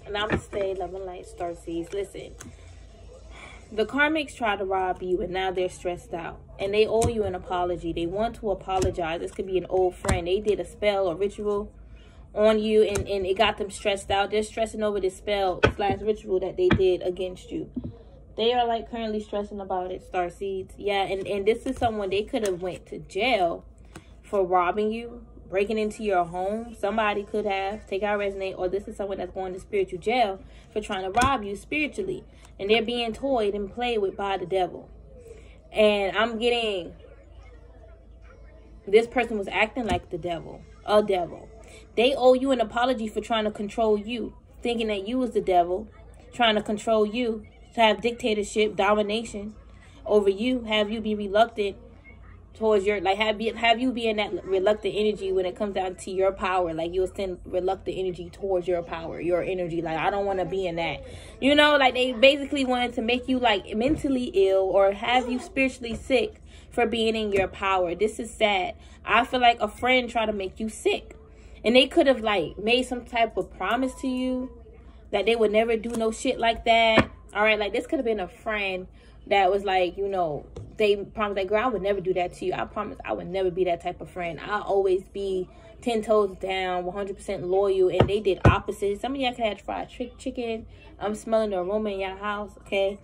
Namaste, love and light, starseeds. Listen, the karmics try to rob you, and now they're stressed out. And they owe you an apology. They want to apologize. This could be an old friend. They did a spell or ritual on you, and it got them stressed out. They're stressing over this spell / ritual that they did against you. They are like currently stressing about it, starseeds. Yeah, and this is someone, they could have went to jail for robbing you, breaking into your home. Somebody could have, take out resonate, or this is someone that's going to spiritual jail for trying to rob you spiritually. And they're being toyed and played with by the devil. And I'm getting, this person was acting like the devil, a devil. They owe you an apology for trying to control you, thinking that you was the devil, trying to control you, to have dictatorship, domination over you, have you be reluctant towards your, like, have you be in that reluctant energy when it comes down to your power. Like, you'll send reluctant energy towards your power, your energy. Like, I don't want to be in that. You know, like, they basically wanted to make you, like, mentally ill or have you spiritually sick for being in your power. This is sad. I feel like a friend tried to make you sick. And they could have, like, made some type of promise to you that they would never do no shit like that. All right, like, this could have been a friend that was like, you know, they promised, like, girl, I would never do that to you. I promise I would never be that type of friend. I'll always be 10 toes down, 100% loyal. And they did opposite. Some of y'all could have fried chicken. I'm smelling the aroma in your house, okay?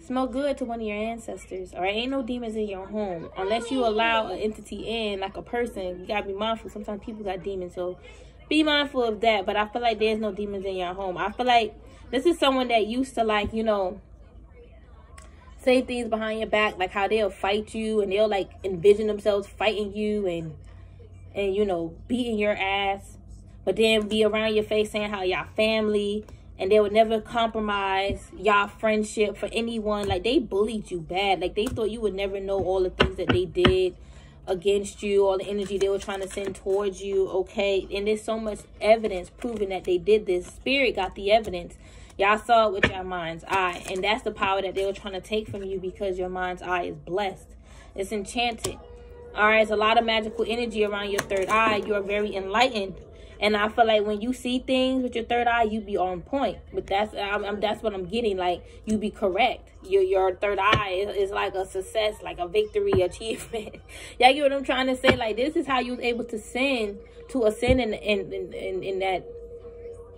Smell good to one of your ancestors, all right? Ain't no demons in your home. Unless you allow an entity in, like a person, you got to be mindful. Sometimes people got demons, so be mindful of that. But I feel like there's no demons in your home. I feel like this is someone that used to, like, you know, say things behind your back, like how they'll fight you and they'll, like, envision themselves fighting you and you know, beating your ass, but then be around your face saying how y'all family, and they would never compromise y'all friendship for anyone. Like, they bullied you bad. Like, they thought you would never know all the things that they did against you, all the energy they were trying to send towards you, okay? And there's so much evidence proving that they did this. Spirit got the evidence. Y'all saw it with your mind's eye. And that's the power that they were trying to take from you, because your mind's eye is blessed. It's enchanted. All right, it's a lot of magical energy around your third eye. You're very enlightened. And I feel like when you see things with your third eye, you be on point. But that's what I'm getting. Like, you be correct. Your third eye is like a success, like a victory, achievement. Y'all get what I'm trying to say? Like, this is how you was able to ascend in that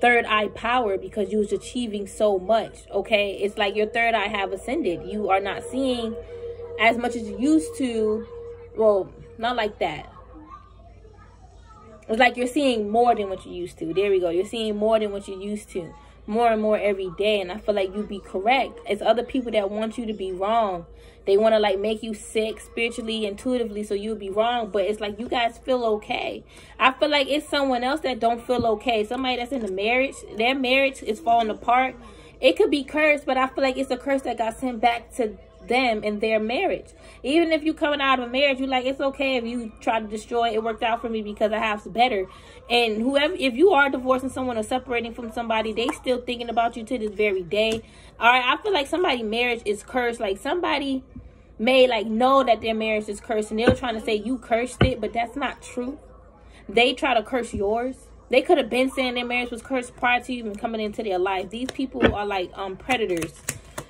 third eye power, because you was achieving so much, okay? It's like your third eye have ascended. You are not seeing as much as you used to. Well, not like that. It's like you're seeing more than what you used to. There we go. You're seeing more than what you used to. More and more every day. And I feel like you be correct. It's other people that want you to be wrong. They want to, like, make you sick spiritually, intuitively, so you'll be wrong. But it's like you guys feel okay. I feel like it's someone else that don't feel okay. Somebody that's in a marriage. Their marriage is falling apart. It could be cursed, but I feel like it's a curse that got sent back to them in their marriage. Even if you coming out of a marriage, you like, it's okay if you try to destroy it. It worked out for me because I have better. And whoever, if you are divorcing someone or separating from somebody, they still thinking about you to this very day. All right, I feel like somebody's marriage is cursed. Like, somebody may, like, know that their marriage is cursed, and they're trying to say you cursed it, but that's not true. They try to curse yours. They could have been saying their marriage was cursed prior to even coming into their life. These people are like predators.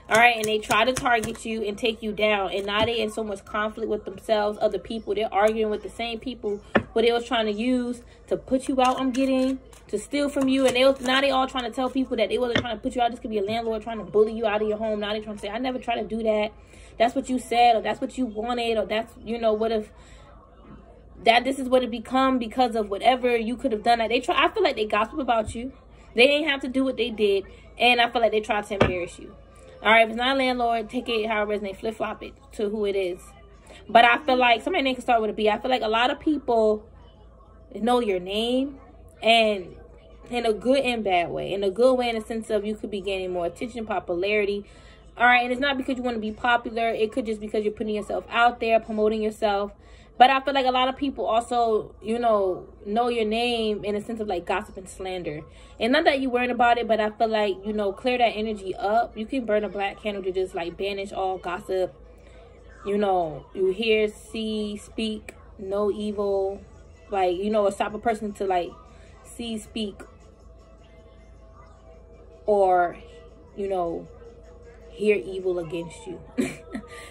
All right, and they try to target you and take you down. And now they in so much conflict with themselves, other people. They're arguing with the same people who they was trying to use to put you out. I'm getting to steal from you. And now they all trying to tell people that they wasn't trying to put you out. This could be a landlord trying to bully you out of your home. Now they trying to say, I never tried to do that. That's what you said, or that's what you wanted, or that's, you know, what if that this is what it become because of whatever you could have done. That I feel like they gossip about you. They didn't have to do what they did. And I feel like they tried to embarrass you. All right, if it's not a landlord, take it how it resonates, flip-flop it to who it is. But I feel like somebody name can start with a B. I feel like a lot of people know your name, and in a good and bad way. In a good way, in the sense of you could be gaining more attention, popularity. All right, and it's not because you want to be popular. It could just because you're putting yourself out there, promoting yourself. But I feel like a lot of people also, you know your name in a sense of like gossip and slander. And not that you're worried about it, but I feel like, you know, clear that energy up. You can burn a black candle to just like banish all gossip. You know, you hear, see, speak, no evil. Like, you know, stop a person to like see, speak, or, you know, hear evil against you.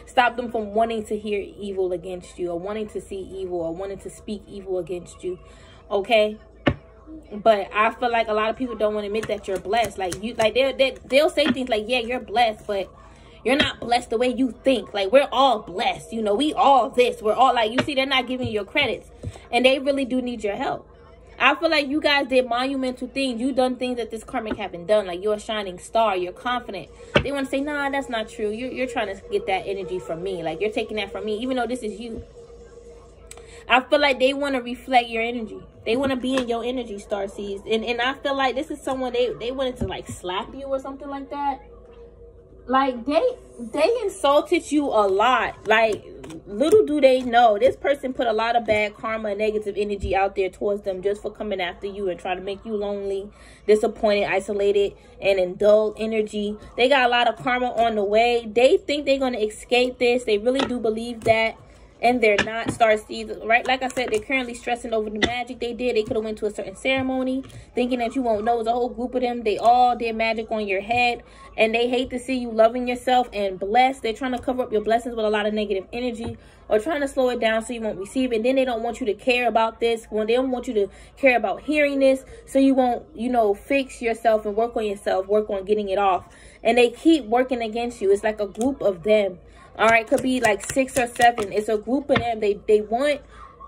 Stop them from wanting to hear evil against you, or wanting to see evil, or wanting to speak evil against you. Okay? But I feel like a lot of people don't want to admit that you're blessed. Like, they'll say things like, yeah, you're blessed, but you're not blessed the way you think. Like, we're all blessed. You know, we all this. We're all, like, you see, they're not giving you your credits. And they really do need your help. I feel like you guys did monumental things. You done things that this karmic haven't done. Like, you're a shining star. You're confident. They want to say, nah, that's not true. You're trying to get that energy from me. Like, you're taking that from me, even though this is you. I feel like they want to reflect your energy. They want to be in your energy, Starseeds. And I feel like this is someone they wanted to, like, slap you or something like that. Like, they insulted you a lot. Like, little do they know, this person put a lot of bad karma and negative energy out there towards them just for coming after you and trying to make you lonely, disappointed, isolated, and in dull energy. They got a lot of karma on the way. They think they're going to escape this. They really do believe that. And they're not, Starseeds, right? Like I said, they're currently stressing over the magic they did. They could have went to a certain ceremony thinking that you won't know. It was a whole group of them. They all did magic on your head. And they hate to see you loving yourself and blessed. They're trying to cover up your blessings with a lot of negative energy, or trying to slow it down so you won't receive it. And then they don't want you to care about this. When they don't want you to care about hearing this, so you won't, you know, fix yourself and work on yourself, work on getting it off. And they keep working against you. It's like a group of them. All right, could be like 6 or 7. It's a group of them. They want,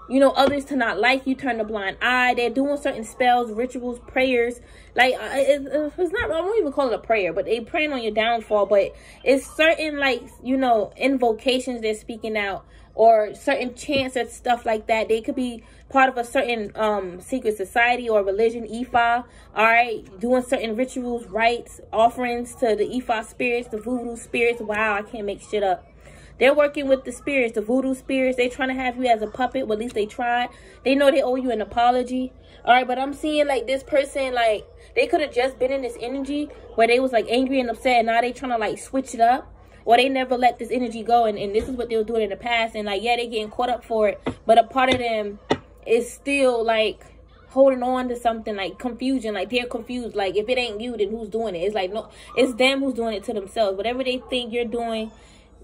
you know, others to not like you, turn a blind eye. They're doing certain spells, rituals, prayers. Like, it's not, I won't even call it a prayer, but they praying on your downfall. But it's certain, like, you know, invocations they're speaking out, or certain chants and stuff like that. They could be part of a certain secret society or religion, Ifa. All right, doing certain rituals, rites, offerings to the Ifa spirits, the voodoo spirits. Wow, I can't make shit up. They're working with the spirits, the voodoo spirits. They trying to have you as a puppet. Well, at least they tried. They know they owe you an apology. All right, but I'm seeing, like, this person, like, they could have just been in this energy where they was, like, angry and upset. And now they trying to, like, switch it up. Or they never let this energy go. And this is what they were doing in the past. And, like, yeah, they getting caught up for it. But a part of them is still, like, holding on to something, like confusion. Like, they're confused. Like, if it ain't you, then who's doing it? It's like, no, it's them who's doing it to themselves. Whatever they think you're doing,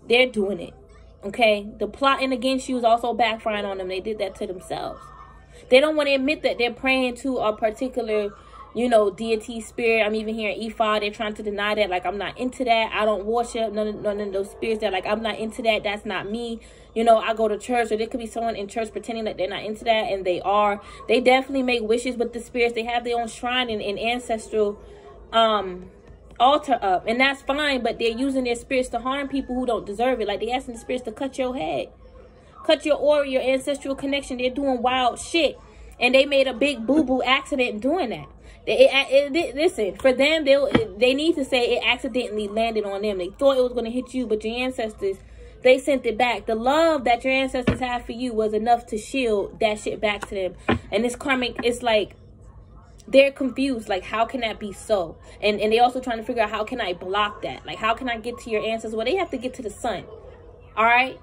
they're doing it. Okay, the plotting against you is also backfiring on them. They did that to themselves. They don't want to admit that they're praying to a particular, you know, deity, spirit. I'm even hearing Ifa. They're trying to deny that. Like, I'm not into that. I don't worship none of those spirits. That, like, I'm not into that. That's not me. You know, I go to church. Or there could be someone in church pretending that they're not into that, and they are. They definitely make wishes with the spirits. They have their own shrine and ancestral altar up, and that's fine. But they're using their spirits to harm people who don't deserve it. Like, they asking the spirits to cut your head, cut your aura, your ancestral connection. They're doing wild shit, and they made a big boo-boo accident doing that. Listen, for them, they need to say it accidentally landed on them. They thought it was going to hit you, but your ancestors, they sent it back. The love that your ancestors had for you was enough to shield that shit back to them. And this karmic, it's like, they're confused. Like, how can that be so? And they also trying to figure out, how can I block that? Like, how can I get to your ancestors? Well, they have to get to the sun. All right?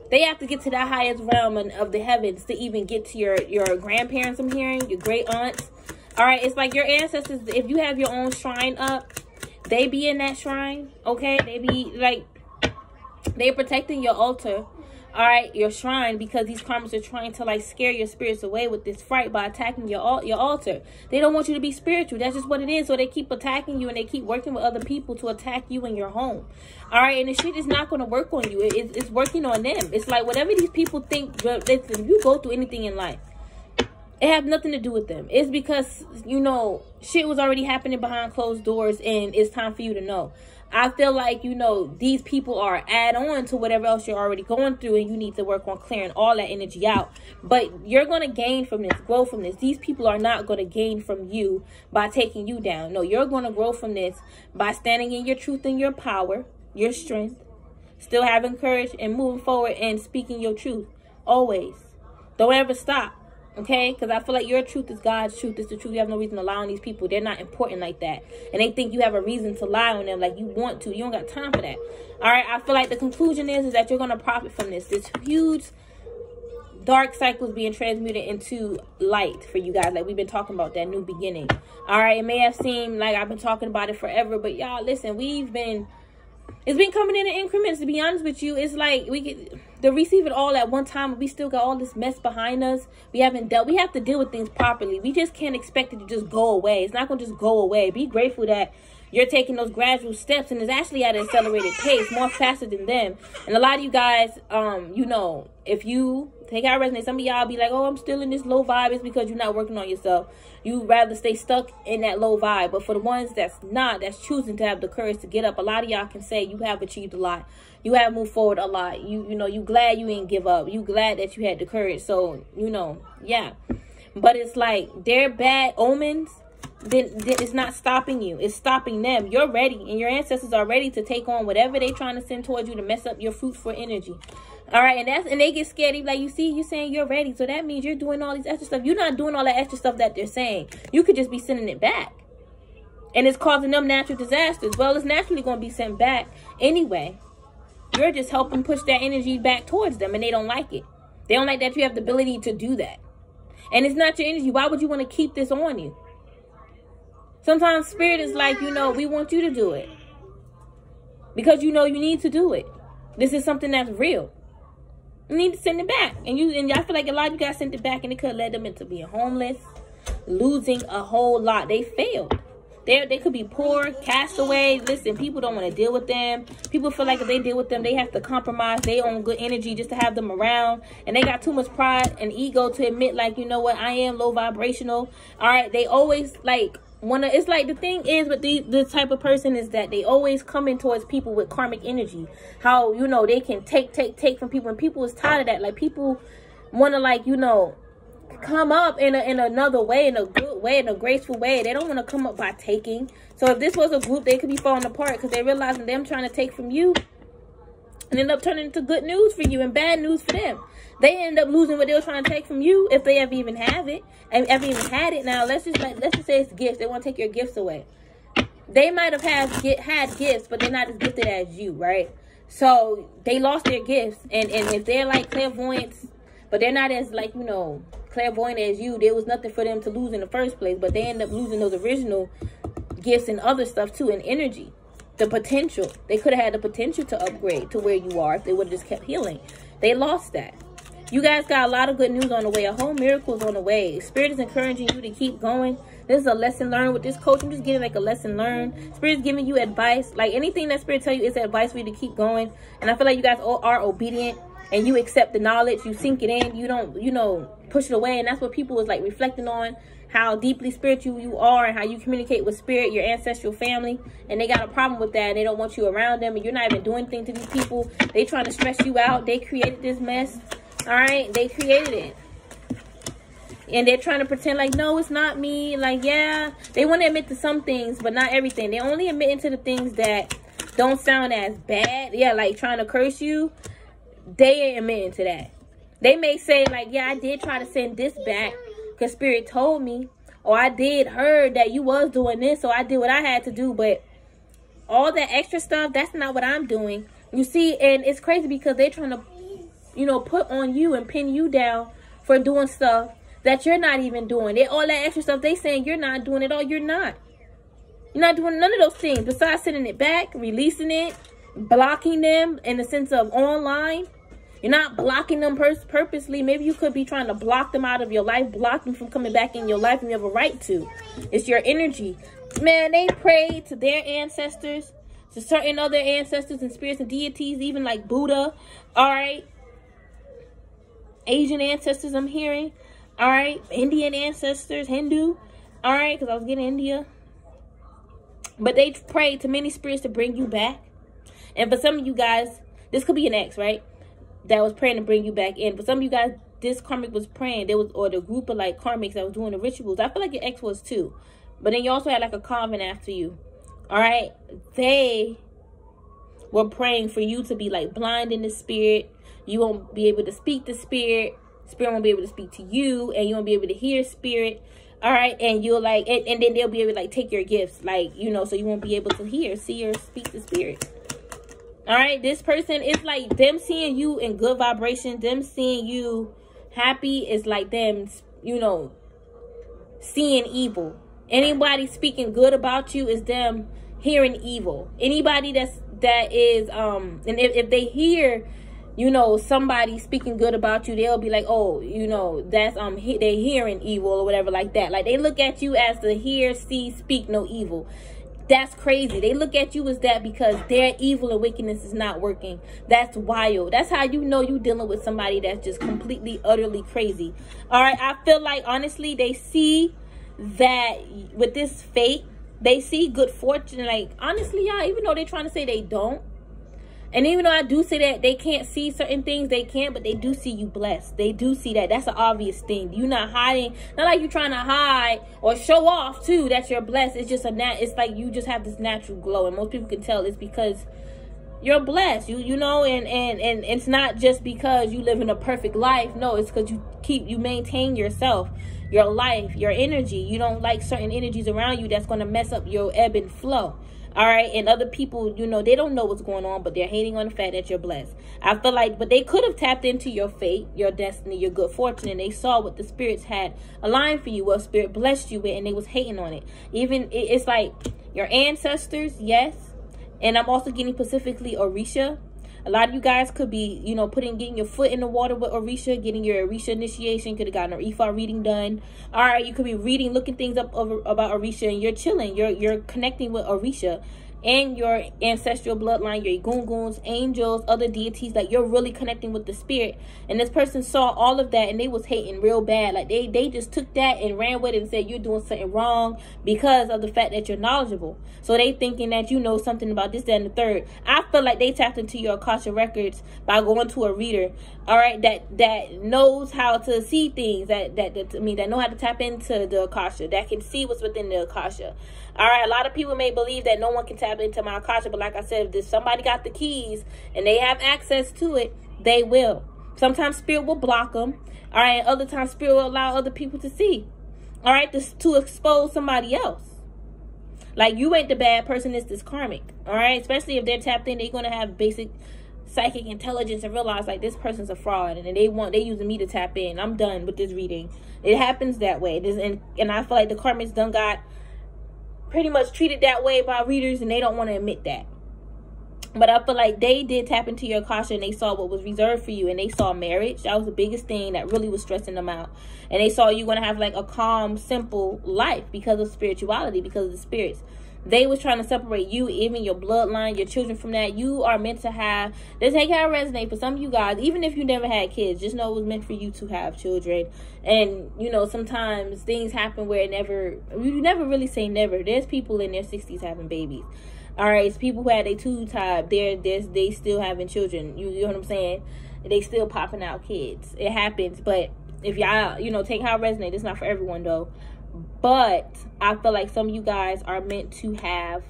They have to get to the highest realm of the heavens to even get to your grandparents, I'm hearing, your great aunts. All right? It's like your ancestors, if you have your own shrine up, they be in that shrine, okay? They be, like, they're protecting your altar. All right, your shrine, because these karmas are trying to, like, scare your spirits away with this fright by attacking your altar. They don't want you to be spiritual. That's just what it is. So they keep attacking you, and they keep working with other people to attack you in your home. All right, and the shit is not going to work on you. It's working on them. It's like, whatever these people think, listen, you go through anything in life, it has nothing to do with them. It's because, you know, shit was already happening behind closed doors, and it's time for you to know. I feel like, you know, these people are add-on to whatever else you're already going through, and you need to work on clearing all that energy out. But you're going to gain from this, grow from this. These people are not going to gain from you by taking you down. No, you're going to grow from this by standing in your truth and your power, your strength, still having courage and moving forward and speaking your truth. Always. Don't ever stop. Okay, because I feel like your truth is God's truth. It's the truth. You have no reason to lie on these people. They're not important like that. And they think you have a reason to lie on them like you want to. You don't got time for that. All right, I feel like the conclusion is that you're going to profit from this. This huge dark cycles being transmuted into light for you guys. Like we've been talking about that new beginning. All right, it may have seemed like I've been talking about it forever, but y'all listen, it's been coming in increments. To be honest with you, it's like we get to receive it all at one time, but we still got all this mess behind us. We have to deal with things properly. We just can't expect it to just go away. It's not gonna just go away. Be grateful that you're taking those gradual steps, and it's actually at an accelerated pace, more faster than them. And a lot of you guys, you know, if you take out resonate, some of y'all be like, oh, I'm still in this low vibe. It's because you're not working on yourself. You rather stay stuck in that low vibe. But for the ones that's choosing to have the courage to get up, a lot of y'all can say you have achieved a lot. You have moved forward a lot. You know, you glad you ain't give up. You glad that you had the courage. So, you know, yeah. But it's like they're bad omens. Then it's not stopping you. It's stopping them. You're ready, and your ancestors are ready to take on whatever they're trying to send towards you to mess up your fruitful energy. All right, and they get scared. They be like, you see, you're saying you're ready, so that means you're doing all these extra stuff. You're not doing all that extra stuff that they're saying. You could just be sending it back, and it's causing them natural disasters. Well, it's naturally going to be sent back anyway. You're just helping push that energy back towards them, and they don't like it. They don't like that you have the ability to do that, and it's not your energy. Why would you want to keep this on you? Sometimes spirit is like, you know, we want you to do it because you know you need to do it. This is something that's real. You need to send it back. And I feel like a lot of you guys sent it back, and it could have led them into being homeless, losing a whole lot. They failed. They could be poor, cast away. Listen, people don't want to deal with them. People feel like if they deal with them, they have to compromise their own good energy just to have them around. And they got too much pride and ego to admit, like, you know what, I am low vibrational. All right, they always like it's like the thing is with this type of person is that they always come in towards people with karmic energy. How, you know, they can take from people, and people is tired of that. Like, people want to, like, you know, come up in another way, in a good way, in a graceful way. They don't want to come up by taking. So if this was a group, they could be falling apart because they realizing them trying to take from you and end up turning into good news for you and bad news for them. They end up losing what they were trying to take from you, if they ever even have it, and ever even had it. Now let's just say it's gifts. They want to take your gifts away. They might have had gifts, but they're not as gifted as you, right? So they lost their gifts, and if they're like clairvoyants, but they're not as, like, you know, clairvoyant as you, there was nothing for them to lose in the first place. But they end up losing those original gifts and other stuff too, and energy, the potential. They could have had the potential to upgrade to where you are if they would have just kept healing. They lost that. You guys got a lot of good news on the way. A whole miracle is on the way. Spirit is encouraging you to keep going. This is a lesson learned with this coach. I'm just getting like a lesson learned. Spirit's giving you advice. Like, anything that Spirit tell you is advice for you to keep going. And I feel like you guys all are obedient, and you accept the knowledge. You sink it in. You don't, you know, push it away. And that's what people was like reflecting on, how deeply spiritual you are and how you communicate with spirit, your ancestral family. And they got a problem with that, and they don't want you around them, and you're not even doing anything to these people. They trying to stress you out. They created this mess. All right, they created it, and they're trying to pretend like, no, it's not me. Like, yeah, they want to admit to some things, but not everything. They only admit to the things that don't sound as bad. Yeah, like trying to curse you, they ain't admitting to that. They may say, like, yeah, I did try to send this back because Spirit told me, or I did heard that you was doing this, so I did what I had to do. But all that extra stuff, that's not what I'm doing. You see, and it's crazy because they're trying to, you know, put on you and pin you down for doing stuff that you're not even doing. All that extra stuff they saying you're not doing it all. You're not. You're not doing none of those things besides sending it back, releasing it, blocking them in the sense of online. You're not blocking them purposely. Maybe you could be trying to block them out of your life, block them from coming back in your life, and you have a right to. It's your energy. Man, they prayed to their ancestors, to certain other ancestors and spirits and deities, even like Buddha. All right. Asian ancestors, I'm hearing. All right. Indian ancestors, Hindu. All right. Because I was getting India. But they prayed to many spirits to bring you back. And for some of you guys, this could be an ex, right? That was praying to bring you back in. For some of you guys, this karmic was praying. There was, or the group of like karmics that was doing the rituals. I feel like your ex was too. But then you also had like a convent after you. All right. They were praying for you to be like blind in the spirit. You won't be able to speak to spirit. Spirit won't be able to speak to you. And you won't be able to hear spirit. All right. And you'll like, and then they'll be able to like take your gifts. Like, you know, so you won't be able to hear, see, or speak to spirit. All right. This person is like them seeing you in good vibration. Them seeing you Happy is like them, you know, seeing evil. Anybody speaking good about you is them hearing evil. Anybody that is and if they hear, you know, somebody speaking good about you, they'll be like, oh, you know, that's they hearing evil or whatever like that. Like, they look at you as the hear, see, speak no evil. That's crazy. They look at you as that because their evil and wickedness is not working. That's wild. That's how you know you dealing with somebody that's just completely, utterly crazy. All right. I feel like, honestly, they see that with this fate, they see good fortune. Like, honestly, y'all, even though they're trying to say they don't, and even though I do say that they can't see certain things, they can't, but they do see you blessed. They do see that. That's an obvious thing. You're not hiding. Not like you're trying to hide or show off too that you're blessed. It's just it's like you just have this natural glow, and most people can tell it's because you're blessed. You know, and it's not just because you live in a perfect life. No, it's because you maintain yourself, your life, your energy. You don't like certain energies around you that's going to mess up your ebb and flow. All right. And other people, you know, they don't know what's going on, but they're hating on the fact that you're blessed. I feel like, but they could have tapped into your fate, your destiny, your good fortune, and they saw what the spirits had aligned for you, what spirit blessed you with, and they was hating on it. Even it's like your ancestors. Yes. And I'm also getting specifically Orisha. A lot of you guys could be, you know, getting your foot in the water with Orisha, getting your Orisha initiation. Could have gotten an Ifa reading done. All right, you could be looking things up about Orisha, and you're chilling. You're connecting with Orisha and your ancestral bloodline, your Egunguns, angels, other deities. Like, you're really connecting with the spirit. And this person saw all of that, and they was hating real bad. Like, they just took that and ran with it and said you're doing something wrong because of the fact that you're knowledgeable. So they thinking that you know something about this, that, and the third. I feel like they tapped into your Akasha records by going to a reader, all right, that knows how to see things, that know how to tap into the Akasha, that can see what's within the Akasha. All right, a lot of people may believe that no one can tap into my Akasha, but like I said, if somebody got the keys and they have access to it, they will. Sometimes spirit will block them. All right, other times spirit will allow other people to see. All right, to expose somebody else. Like, you ain't the bad person, it's this karmic. All right, especially if they're tapped in, they're going to have basic psychic intelligence and realize, like, this person's a fraud, and they using me to tap in. I'm done with this reading. It happens that way. And I feel like the karmics done got pretty much treated that way by readers, and they don't want to admit that. But I feel like they did tap into your Akasha, and they saw what was reserved for you, and they saw marriage. That was the biggest thing that really was stressing them out. And they saw you going to have like a calm, simple life because of spirituality, because of the spirits. They was trying to separate you, even your bloodline, your children from that. You are meant to have, this ain't gotta resonate for some of you guys. Even if you never had kids, just know it was meant for you to have children. And, you know, sometimes things happen where you never really say never. There's people in their 60s having babies. All right, it's people who had their tube tied. They still having children. You know what I'm saying? They still popping out kids. It happens. But if y'all, you know, take how it resonates. It's not for everyone, though. But I feel like some of you guys are meant to have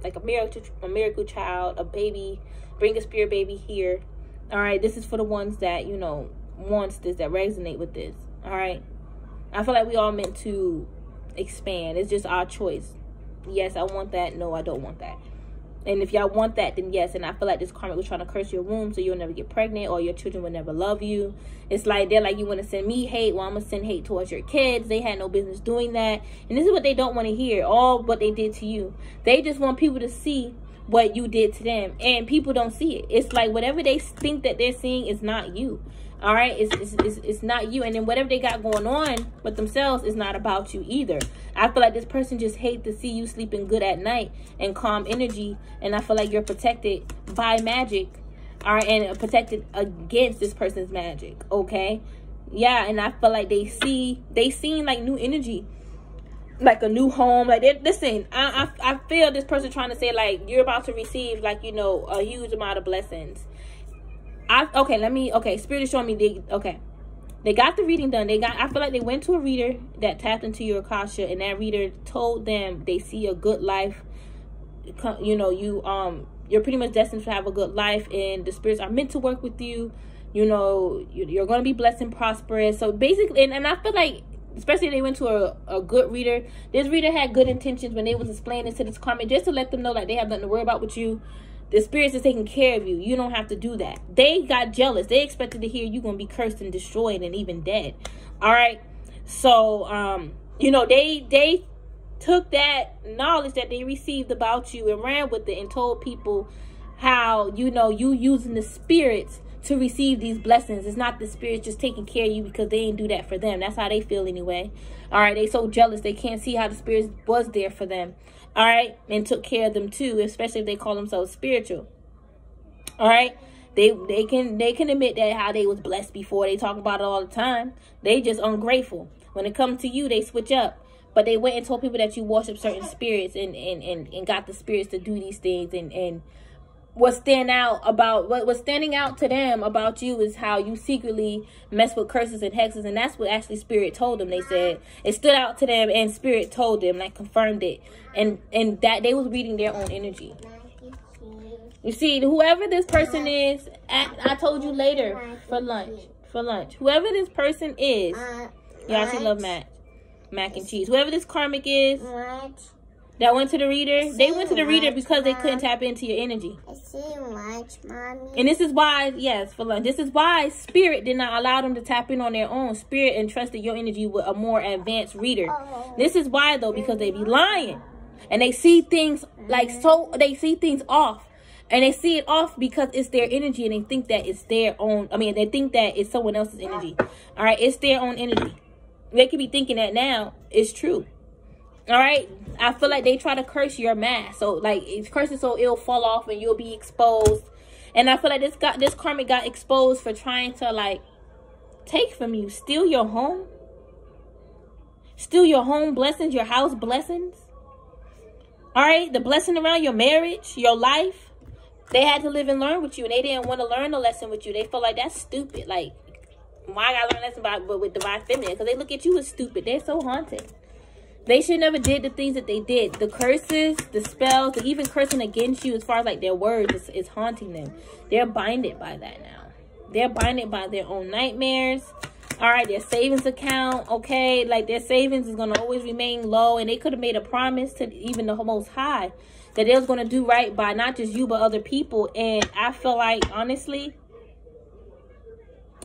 like a miracle child, a baby, bring a spirit baby here. All right, this is for the ones that, you know, wants this, that resonate with this. All right, I feel like we all meant to expand. It's just our choice. Yes, I want that. No, I don't want that. And if y'all want that, then yes. And I feel like this karmic was trying to curse your womb so you'll never get pregnant, or your children will never love you. It's like they're like, you want to send me hate? Well, I'm going to send hate towards your kids. They had no business doing that. And this is what they don't want to hear, all what they did to you. They just want people to see what you did to them. And people don't see it. It's like whatever they think that they're seeing is not you. All right, it's not you. And then whatever they got going on with themselves is not about you either. I feel like this person just hates to see you sleeping good at night and calm energy. And I feel like you're protected by magic, all right, and protected against this person's magic. Okay, yeah. And I feel like they seen like new energy, like a new home. Like, listen, I feel this person trying to say like you're about to receive, like, you know, a huge amount of blessings. Spirit is showing me they got the reading done. I feel like they went to a reader that tapped into your Akasha, and that reader told them they see a good life. You know, you're pretty much destined to have a good life, and the spirits are meant to work with you. You know, you're going to be blessed and prosperous. So basically, and I feel like, especially if they went to a good reader, this reader had good intentions when they was explaining to this karmic, just to let them know like they have nothing to worry about with you. The spirits is taking care of you. You don't have to do that. They got jealous. They expected to hear you gonna be cursed and destroyed and even dead. All right. So, you know, they took that knowledge that they received about you and ran with it and told people how, you know, you using the spirits to receive these blessings. It's not the spirits just taking care of you because they ain't do that for them. That's how they feel anyway. All right. They so jealous. They can't see how the spirits was there for them. All right. And took care of them too, especially if they call themselves spiritual. All right. They can admit that how they was blessed before. They talk about it all the time. They just ungrateful. When it comes to you, they switch up. But they went and told people that you worship certain spirits and got the spirits to do these things. And what's standing out to them about you is how you secretly mess with curses and hexes. And that's what actually spirit told them. They said it stood out to them and spirit told them, like confirmed it. And that they was reading their own energy. You see, whoever this person is, I told you later for lunch. Whoever this person is, y'all should love mac and cheese. Whoever this karmic is that went to the reader, they went to the reader because they couldn't tap into your energy. And this is why, yes, for lunch. This is why spirit did not allow them to tap in on their own. Spirit entrusted your energy with a more advanced reader. This is why though, because they be lying and they see things they see things off. And they see it off because it's their energy and they think that it's their own. I mean, they think that it's someone else's energy. All right. It's their own energy. They could be thinking that now it's true. All right. I feel like they try to curse your mask. So like it's cursing so it'll fall off and you'll be exposed. And I feel like this karmic got exposed for trying to like take from you, steal your home blessings, your house blessings. All right. The blessing around your marriage, your life. They had to live and learn with you, and they didn't want to learn the lesson with you. They feel like that's stupid. Like, why I gotta learn a lesson with divine feminine? Because they look at you as stupid. They're so haunted. They should never did the things that they did. The curses, the spells, the even cursing against you as far as like their words is haunting them. They're binded by that now. They're binded by their own nightmares. All right, their savings account, okay? Like their savings is going to always remain low, and they could have made a promise to even the Most High that they was going to do right by not just you, but other people. And I feel like, honestly,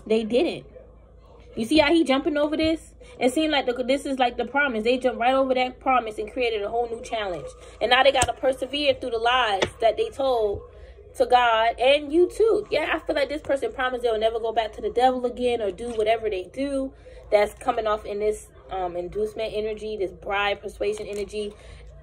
they didn't. You see how he jumping over this? It seemed like this is like the promise. They jumped right over that promise and created a whole new challenge. And now they got to persevere through the lies that they told to God and you too. Yeah, I feel like this person promised they'll never go back to the devil again or do whatever they do. That's coming off in this inducement energy, this bribe persuasion energy.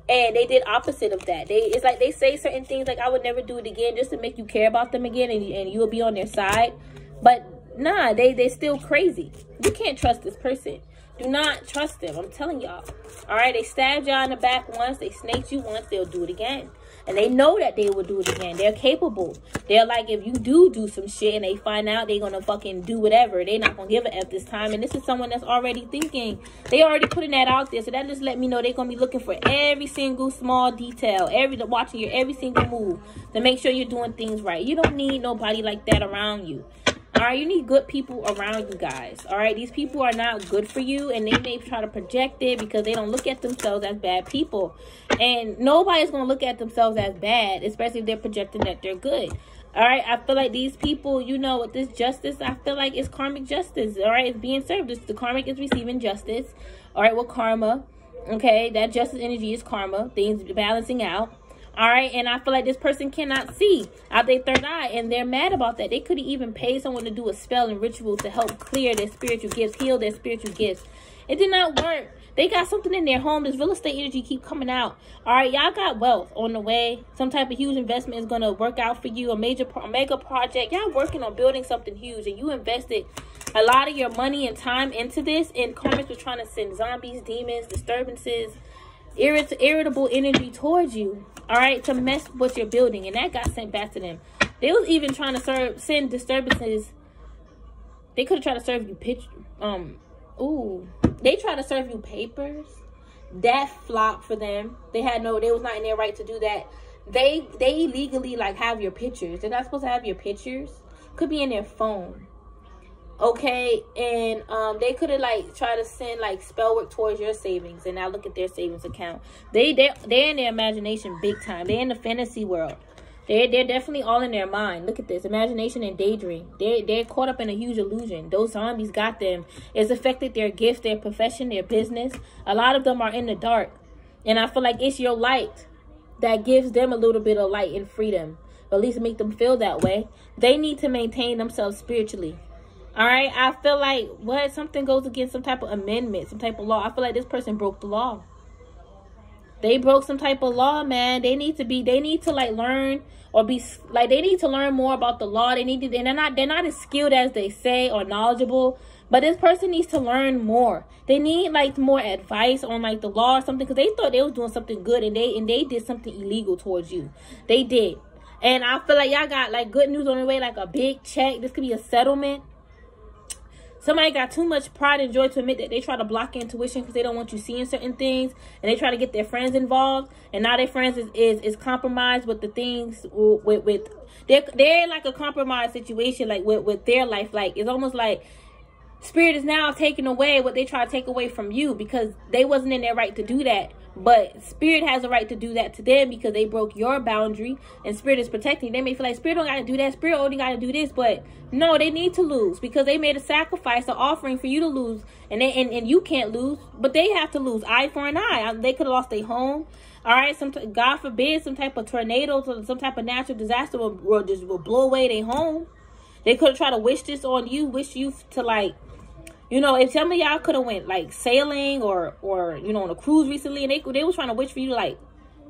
And they did opposite of that. It's like they say certain things like, I would never do it again, just to make you care about them again and you'll be on their side. But nah, they're still crazy. You can't trust this person. Do not trust them. I'm telling y'all. All right, they stabbed y'all in the back once. They snaked you once. They'll do it again. And they know that they will do it again. They're capable. They're like, if you do some shit and they find out, they're going to fucking do whatever. They're not going to give a F this time. And this is someone that's already thinking. They already putting that out there. So that just let me know they're going to be looking for every single small detail. Watching your every single move to make sure you're doing things right. You don't need nobody like that around you. All right, you need good people around you guys. All right, these people are not good for you, and they may try to project it because they don't look at themselves as bad people. And nobody's going to look at themselves as bad, especially if they're projecting that they're good. All right, I feel like these people, you know, with this justice, I feel like it's karmic justice. All right, it's being served. The karmic is receiving justice. All right, with karma. Okay, that justice energy is karma. Things balancing out. All right, and I feel like this person cannot see out their third eye, and they're mad about that. They could have even paid someone to do a spell and ritual to help clear their spiritual gifts, heal their spiritual gifts. It did not work. They got something in their home. This real estate energy keep coming out. All right, y'all got wealth on the way. Some type of huge investment is going to work out for you, a mega project. Y'all working on building something huge, and you invested a lot of your money and time into this, and karmics was trying to send zombies, demons, disturbances, irritable energy towards you. All right, to mess with what you're building, and that got sent back to them. They was even trying to send disturbances. They could have tried to serve you they tried to serve you papers. That flopped for them. They was not in their right to do that. They illegally like have your pictures. They're not supposed to have your pictures. Could be in their phone. Okay, and they could have like tried to send like Spellwork towards your savings, and now look at their savings account. They're in their imagination big time. They're in the fantasy world. They're definitely all in their mind. Look at this. Imagination and daydream. They're caught up in a huge illusion. Those zombies got them. It's affected their gift, their profession, their business. A lot of them are in the dark. And I feel like it's your light that gives them a little bit of light and freedom. Or at least make them feel that way. They need to maintain themselves spiritually. Alright? I feel like something goes against some type of amendment, some type of law. I feel like this person broke the law. They broke some type of law, man. They need to like learn or be like, they need to learn more about the law. They're not as skilled as they say or knowledgeable, but this person needs to learn more. They need like more advice on like the law or something, because they thought they was doing something good and they did something illegal towards you. They did. And I feel like y'all got like good news on the way, like a big check. This could be a settlement. Somebody got too much pride and joy to admit that they try to block your intuition because they don't want you seeing certain things, and they try to get their friends involved, and now their friends is compromised with the things with they're like a compromised situation, like with their life. Like it's almost like Spirit is now taking away what they try to take away from you, because they wasn't in their right to do that. But Spirit has a right to do that to them because they broke your boundary, and Spirit is protecting. They may feel like Spirit don't got to do that. Spirit only got to do this. But no, they need to lose because they made a sacrifice, an offering for you to lose. And you can't lose, but they have to lose. Eye for an eye. They could have lost their home. All right. God forbid some type of tornado or some type of natural disaster will blow away their home. They could have tried to wish this on you, wish you to like, you know, if some of y'all could have went like sailing or you know, on a cruise recently, and they was trying to wish for you to like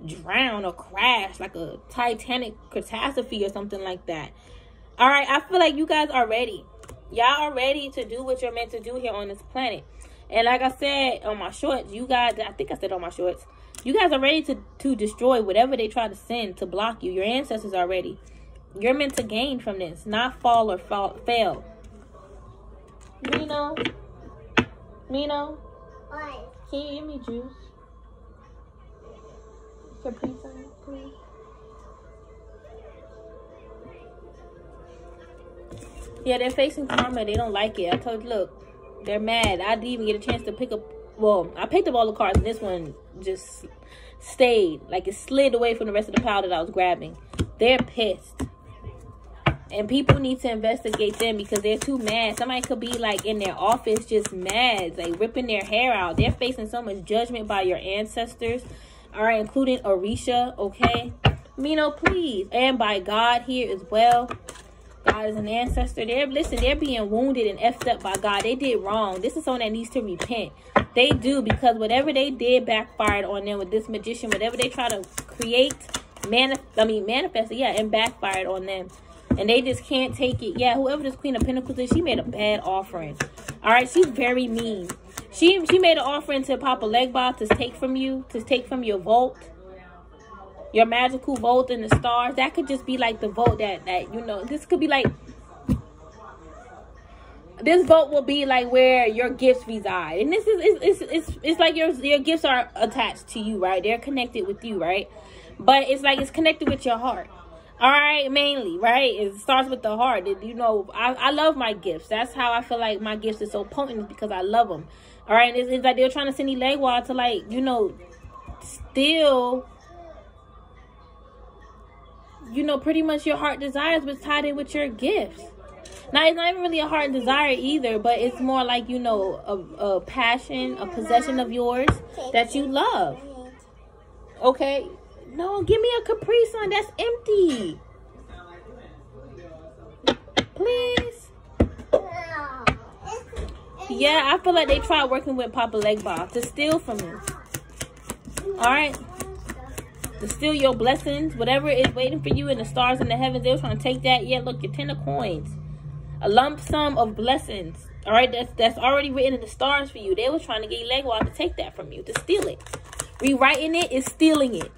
drown or crash like a Titanic catastrophe or something like that. All right, I feel like you guys are ready. Y'all are ready to do what you're meant to do here on this planet. And like I said on my shorts, you guys, I think I said on my shorts, you guys are ready to destroy whatever they try to send to block you. Your ancestors are ready. You're meant to gain from this, not fall or fail. Mino? What? Can you give me juice? Capri Sun, please. Yeah, they're facing karma. They don't like it. I told you, look, they're mad. I didn't even get a chance to pick up. Well, I picked up all the cards, and this one just stayed. Like it slid away from the rest of the pile that I was grabbing. They're pissed. And people need to investigate them because they're too mad. Somebody could be like in their office just mad, like ripping their hair out. They're facing so much judgment by your ancestors. All right, including Orisha, okay? Mino, please. And by God here as well. God is an ancestor. They're being wounded and effed up by God. They did wrong. This is someone that needs to repent. They do, because whatever they did backfired on them with this magician. Whatever they try to create, manifest, yeah, and backfired on them. And they just can't take it. Yeah, whoever this Queen of Pentacles is, she made a bad offering. All right, she's very mean. She made an offering to Papa Legba to take from you, to take from your vault, your magical vault in the stars. That could just be like the vault that you know. This could be like, this vault will be like where your gifts reside, and this is it's like your gifts are attached to you, right? They're connected with you, right? But it's like it's connected with your heart. All right, mainly, right? It starts with the heart. You know, I love my gifts. That's how I feel like my gifts are so potent, because I love them. All right, it's like they're trying to send Ilegwa to, like, you know, steal, you know, pretty much your heart desires, but tied in with your gifts. Now, it's not even really a heart desire either, but it's more like, you know, a passion, a possession of yours that you love. Okay? No, give me a Capri Sun. That's empty. Please. Yeah, I feel like they tried working with Papa Legba to steal from you. Alright? To steal your blessings. Whatever is waiting for you in the stars and the heavens. They were trying to take that. Yeah, look, your 10 of coins. A lump sum of blessings. Alright? That's already written in the stars for you. They were trying to get Legba to take that from you. To steal it. Rewriting it is stealing it.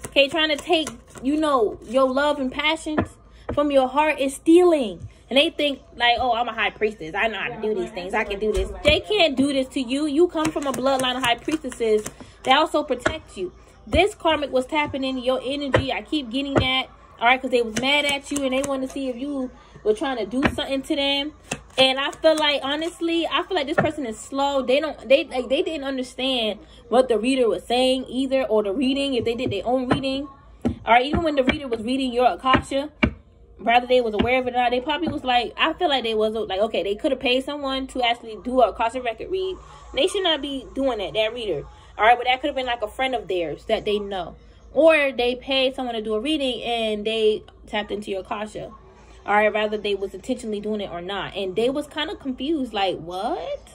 Okay, trying to take, you know, your love and passions from your heart is stealing. And they think like, oh, I'm a high priestess. I know how to do these things. I can do this. They can't do this to you. You come from a bloodline of high priestesses that also protect you. This karmic was tapping into your energy. I keep getting that. All right, because they was mad at you and they wanted to see if you were trying to do something to them. And I feel like, honestly, I feel like this person is slow. They didn't understand what the reader was saying either, or the reading, if they did their own reading. Or even when the reader was reading your Akasha, whether they was aware of it or not, they probably was like, I feel like they was like, okay, they could have paid someone to actually do a Akasha record read. They should not be doing that reader. All right, but that could have been like a friend of theirs that they know. Or they paid someone to do a reading and they tapped into your Akasha. All right, rather they was intentionally doing it or not. And they was kind of confused, like, what?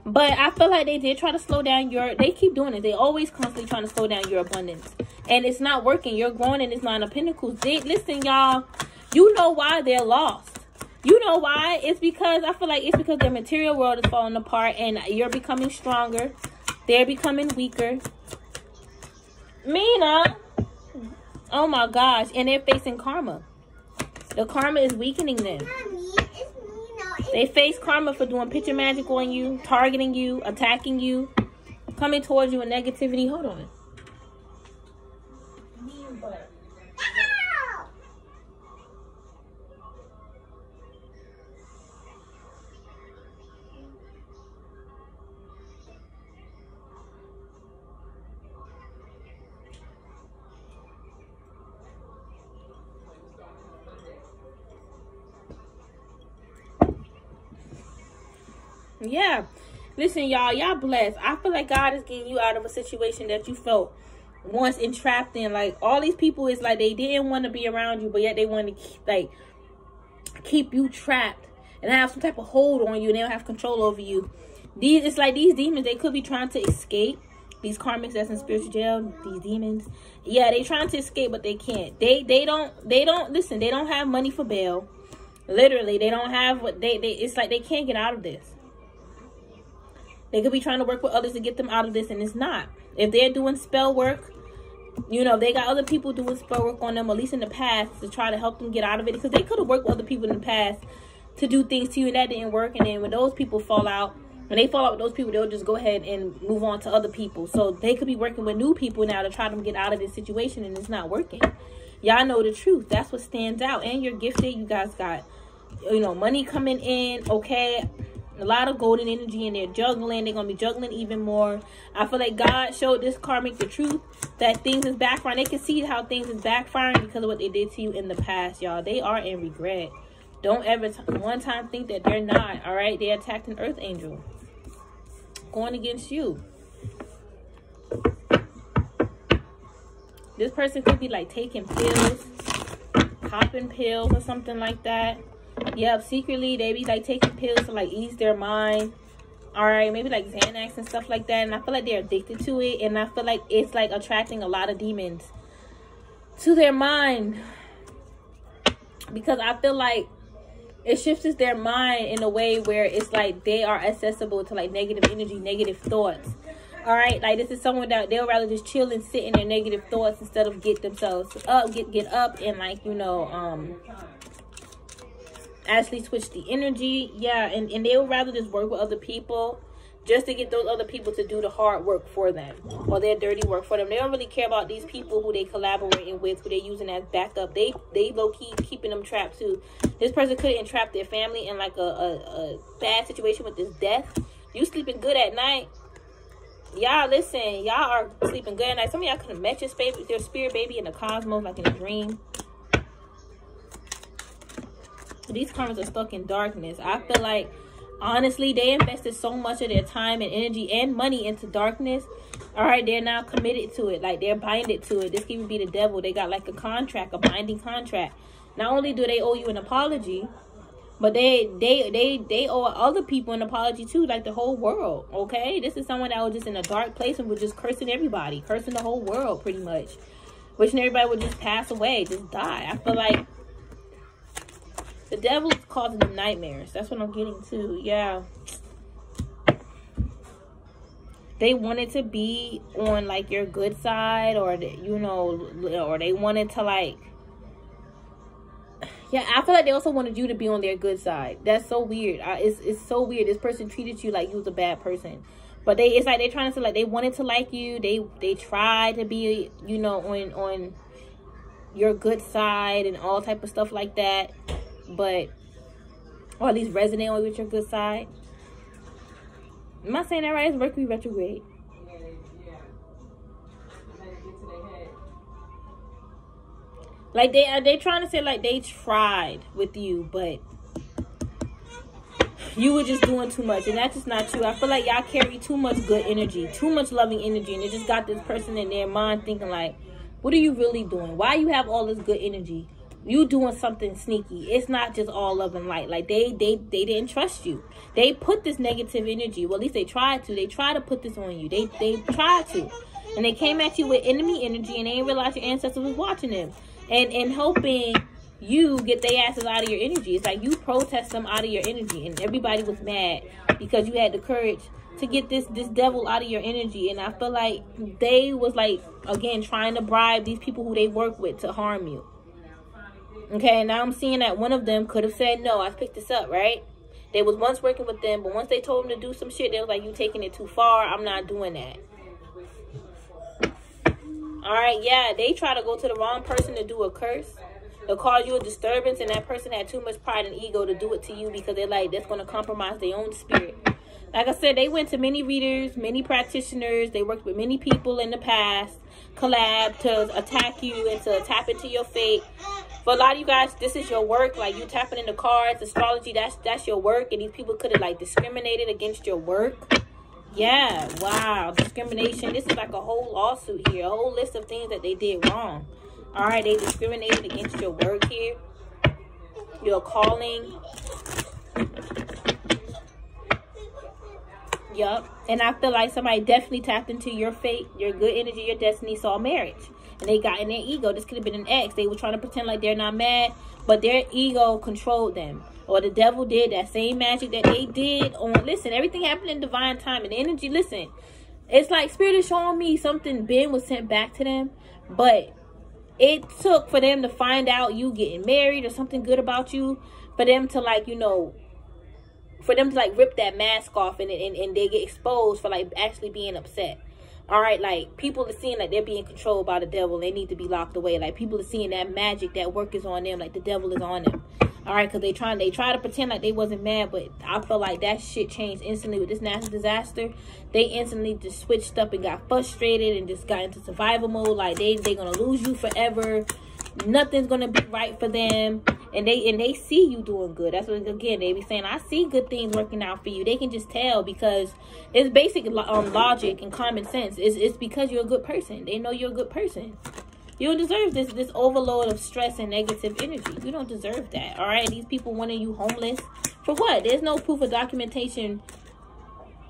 But I feel like they did try to slow down they keep doing it. They always constantly trying to slow down your abundance. And it's not working. You're growing in this Nine of Pentacles. Listen, y'all, you know why they're lost. You know why? It's because, I feel like it's because their material world is falling apart and you're becoming stronger. They're becoming weaker. Mina. Oh my gosh. And they're facing karma. The karma is weakening them. They face karma for doing picture magic on you, targeting you, attacking you, coming towards you in negativity. Hold on. Yeah, listen, y'all blessed. I feel like God is getting you out of a situation that you felt once entrapped in. Like, all these people is like, they didn't want to be around you, but yet they want to keep you trapped and have some type of hold on you, and they don't have control over you. It's like these demons, they could be trying to escape. These karmics that's in spiritual jail, these demons, yeah, they trying to escape, but they can't. They don't listen. They don't have money for bail. Literally, they don't have what it's like they can't get out of this. They could be trying to work with others to get them out of this, and it's not. If they're doing spell work, you know, they got other people doing spell work on them, at least in the past, to try to help them get out of it. Because they could have worked with other people in the past to do things to you, and that didn't work. And then when those people fall out, when they fall out with those people, they'll just go ahead and move on to other people. So they could be working with new people now to try to get out of this situation, and it's not working. Y'all know the truth. That's what stands out. And you're gifted. You guys got, you know, money coming in, okay? A lot of golden energy, and they're juggling. They're going to be juggling even more. I feel like God showed this karmic the truth, that things is backfiring. They can see how things is backfiring because of what they did to you in the past, y'all. They are in regret. Don't ever one time think that they're not, all right? They attacked an earth angel going against you. This person could be like taking pills, popping pills or something like that. Yep, secretly they be like taking pills to like ease their mind. All right, maybe like Xanax and stuff like that. And I feel like they're addicted to it, and I feel like it's like attracting a lot of demons to their mind, because I feel like it shifts their mind in a way where it's like they are accessible to like negative energy, negative thoughts. All right, like this is someone that they'll rather just chill and sit in their negative thoughts instead of get themselves up, get up and like, you know, actually switch the energy. Yeah, and they would rather just work with other people just to get those other people to do the hard work for them, or their dirty work for them. They don't really care about these people who they collaborating with, who they using as backup. They low-key keeping them trapped too. This person could entrap their family in like a bad situation with this death. You sleeping good at night. Y'all, listen, y'all are sleeping good at night. Some of y'all could have met your spirit baby in the cosmos, like in a dream. These karmas are stuck in darkness. I feel like, honestly, they invested so much of their time and energy and money into darkness. All right, they're now committed to it. Like, they're binded to it. This can even be the devil. They got like a contract, a binding contract. Not only do they owe you an apology, but they owe other people an apology too, like the whole world. Okay, this is someone that was just in a dark place and was just cursing everybody, cursing the whole world pretty much, wishing everybody would just pass away, just die. I feel like the devil is causing them nightmares. That's what I'm getting to. Yeah. They wanted to be on like your good side, or you know, or they wanted to like, yeah, I feel like they also wanted you to be on their good side. That's so weird. It's so weird. This person treated you like you was a bad person, but it's like they're trying to say like they wanted to like you. They tried to be, you know, on your good side and all type of stuff like that. But, or at least resonate on with your good side. Am I saying that right? It's Mercury retrograde. Like they trying to say like they tried with you, but you were just doing too much, and that's just not true. I feel like y'all carry too much good energy, too much loving energy, and it just got this person in their mind thinking like, what are you really doing? Why you have all this good energy? You doing something sneaky. It's not just all love and light. Like they didn't trust you. They put this negative energy. Well, at least they tried to. They tried to put this on you. They tried to, and they came at you with enemy energy, and they didn't realize your ancestors was watching them and hoping you get their asses out of your energy. It's like you protest them out of your energy, and everybody was mad because you had the courage to get this devil out of your energy. And I feel like they was like, again, trying to bribe these people who they work with to harm you. Okay, now I'm seeing that one of them could have said no. I picked this up, right? They was once working with them, but once they told them to do some shit, they was like, you taking it too far. I'm not doing that. Alright, yeah, they try to go to the wrong person to do a curse. They'll cause you a disturbance, and that person had too much pride and ego to do it to you because they're like, that's going to compromise their own spirit. Like I said, they went to many readers, many practitioners. They worked with many people in the past, collab to attack you and to tap into your fate. For a lot of you guys, this is your work. Like, you tapping into cards, astrology, that's your work. And these people could have, like, discriminated against your work. Yeah, wow, discrimination. This is like a whole lawsuit here, a whole list of things that they did wrong. All right, they discriminated against your work here, your calling. Yup. And I feel like somebody definitely tapped into your fate, your good energy, your destiny, saw marriage. And they got in their ego. This could have been an ex. They were trying to pretend like they're not mad, but their ego controlled them. Or the devil did that same magic that they did on, listen, everything happened in divine time. And the energy, listen, it's like Spirit is showing me something big was sent back to them. But it took for them to find out you getting married or something good about you, for them to, like, you know, for them to, like, rip that mask off and they get exposed for, like, actually being upset. All right, like, people are seeing like they're being controlled by the devil. They need to be locked away. Like, people are seeing that magic, that work is on them, like the devil is on them. All right, because they try to pretend like they wasn't mad, but I feel like that shit changed instantly with this natural disaster. They instantly just switched up and got frustrated and just got into survival mode. Like, they gonna lose you forever. Nothing's gonna be right for them, and they see you doing good. That's what, again, they be saying, I see good things working out for you. They can just tell because it's basic logic and common sense. It's because you're a good person. They know you're a good person. You don't deserve this overload of stress and negative energy. You don't deserve that. All right, these people wanting you homeless for what? There's no proof or documentation.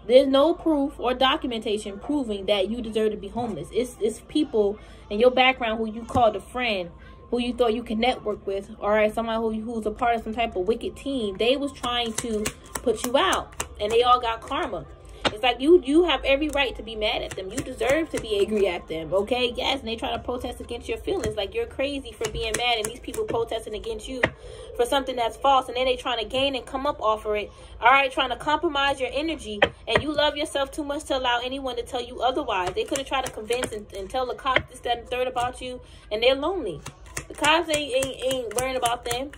There's no proof or documentation proving that you deserve to be homeless. It's people in your background who you called a friend, who you thought you could network with, all right, somebody who's a part of some type of wicked team. They was trying to put you out, and they all got karma. It's like you have every right to be mad at them. You deserve to be angry at them, okay? Yes, and they try to protest against your feelings. Like, you're crazy for being mad, and these people protesting against you for something that's false, and then they trying to gain and come up off of it, all right, trying to compromise your energy, and you love yourself too much to allow anyone to tell you otherwise. They could have tried to convince and tell the cops this, that, and third about you, and they're lonely. The cops ain't worrying about them.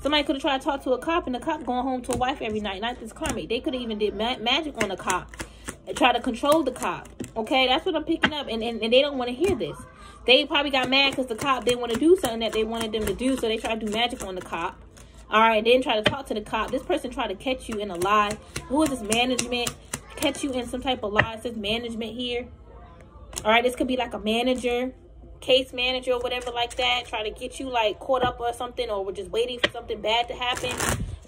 Somebody could have tried to talk to a cop, and the cop going home to a wife every night. Not this Karmic. They could have even did magic on the cop and try to control the cop. Okay, that's what I'm picking up. And they don't want to hear this. They probably got mad because the cop didn't want to do something that they wanted them to do, so they tried to do magic on the cop. All right, then try to talk to the cop. This person tried to catch you in a lie. Who is this management? Catch you in some type of lie. It says management here. All right, this could be like a manager, case manager or whatever like that, try to get you like caught up or something, or we're just waiting for something bad to happen.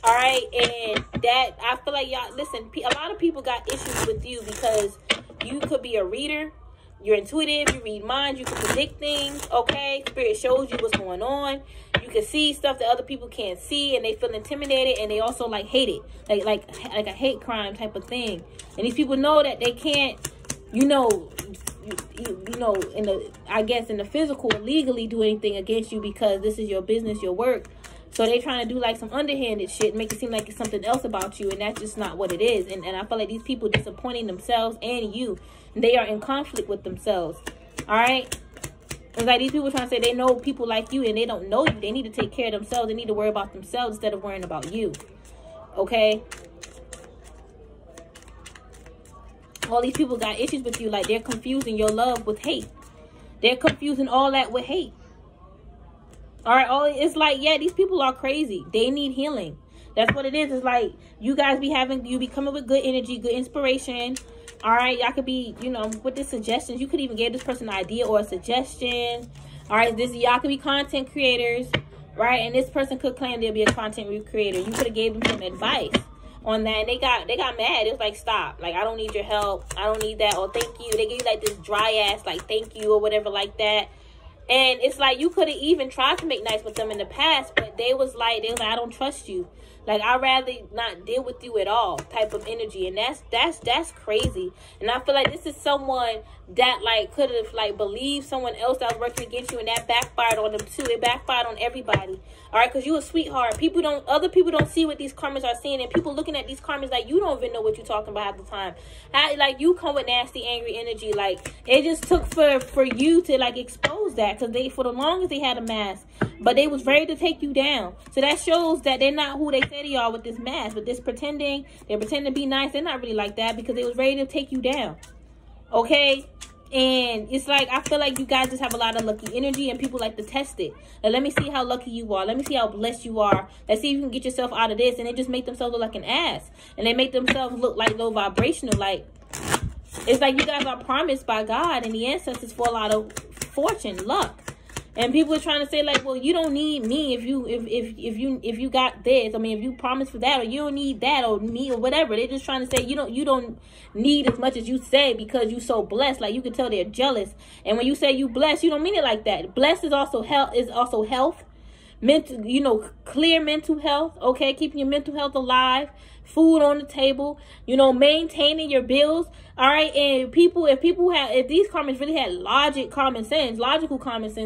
All right, and that, I feel like, y'all, listen, a lot of people got issues with you because you could be a reader, you're intuitive, you read minds, you can predict things, okay? Spirit shows you what's going on. You can see stuff that other people can't see, and they feel intimidated, and they also like hate it, like a hate crime type of thing. And these people know that they can't, you know, in the, I guess, in the physical, legally do anything against you because this is your business, your work. So they trying to do like some underhanded shit, make it seem like it's something else about you, and that's just not what it is. And I feel like these people disappointing themselves and you, and they are in conflict with themselves. All right, it's like these people trying to say they know people like you, and they don't know you. They need to take care of themselves. They need to worry about themselves instead of worrying about you. Okay. All these people got issues with you, like they're confusing your love with hate. They're confusing all that with hate. All right, it's like, yeah, these people are crazy. They need healing. That's what it is. It's like you guys be coming with good energy, good inspiration. All right, y'all could be, you know, with the suggestions. You could even give this person an idea or a suggestion. All right, y'all could be content creators, right? And this person could claim they'll be a content creator. You could have gave them some advice on that, and they got mad. It was like, stop, like, I don't need your help, I don't need that, or thank you. They gave you like this dry ass like thank you or whatever like that. And it's like you could have even tried to make nice with them in the past, but they was like I don't trust you. Like, I'd rather not deal with you at all type of energy. And that's crazy. And I feel like this is someone that, like, could have, like, believed someone else that was working against you, and that backfired on them, too. It backfired on everybody. All right? Because you a sweetheart. Other people don't see what these karmas are seeing. And people looking at these karmas like, you don't even know what you're talking about half the time. Like, you come with nasty, angry energy. Like, it just took for you to, like, expose that. Because for the longest, they had a mask. But they was ready to take you down. So that shows that they're not who they say they are with this mask. With this pretending, they're pretending to be nice. They're not really like that because they was ready to take you down. Okay? And it's like, I feel like you guys just have a lot of lucky energy and people like to test it. And let me see how lucky you are. Let me see how blessed you are. Let's see if you can get yourself out of this. And they just make themselves look like an ass. And they make themselves look like low vibrational. Like, it's like you guys are promised by God and the ancestors for a lot of fortune, luck. And people are trying to say, like, well, you don't need me if you got this. I mean, if you promise for that, or you don't need that, or me, or whatever. They're just trying to say you don't need as much as you say because you so blessed. Like, you can tell they're jealous. And when you say you blessed, you don't mean it like that. Blessed is also health, mental, you know, clear mental health. Okay, keeping your mental health alive, food on the table, you know, maintaining your bills. All right, and if these karmas really had logical common sense,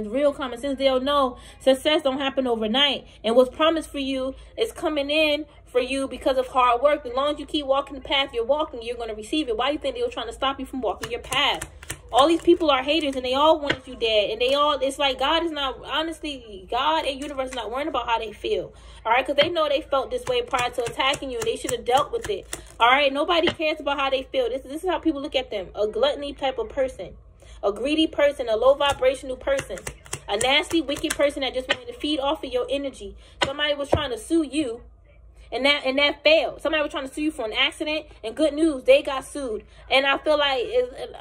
real common sense, they'll know success don't happen overnight. And what's promised for you is coming in for you because of hard work. As long as you keep walking the path you're walking, you're going to receive it. Why do you think they were trying to stop you from walking your path? All these people are haters and they all wanted you dead. And it's like God is not, honestly, God and universe is not worrying about how they feel. All right, because they know they felt this way prior to attacking you and they should have dealt with it. All right, nobody cares about how they feel. This is how people look at them. A gluttony type of person, a greedy person, a low vibrational person, a nasty, wicked person that just wanted to feed off of your energy. Somebody was trying to sue you. And that failed. Somebody was trying to sue you for an accident. And good news, they got sued. And I feel like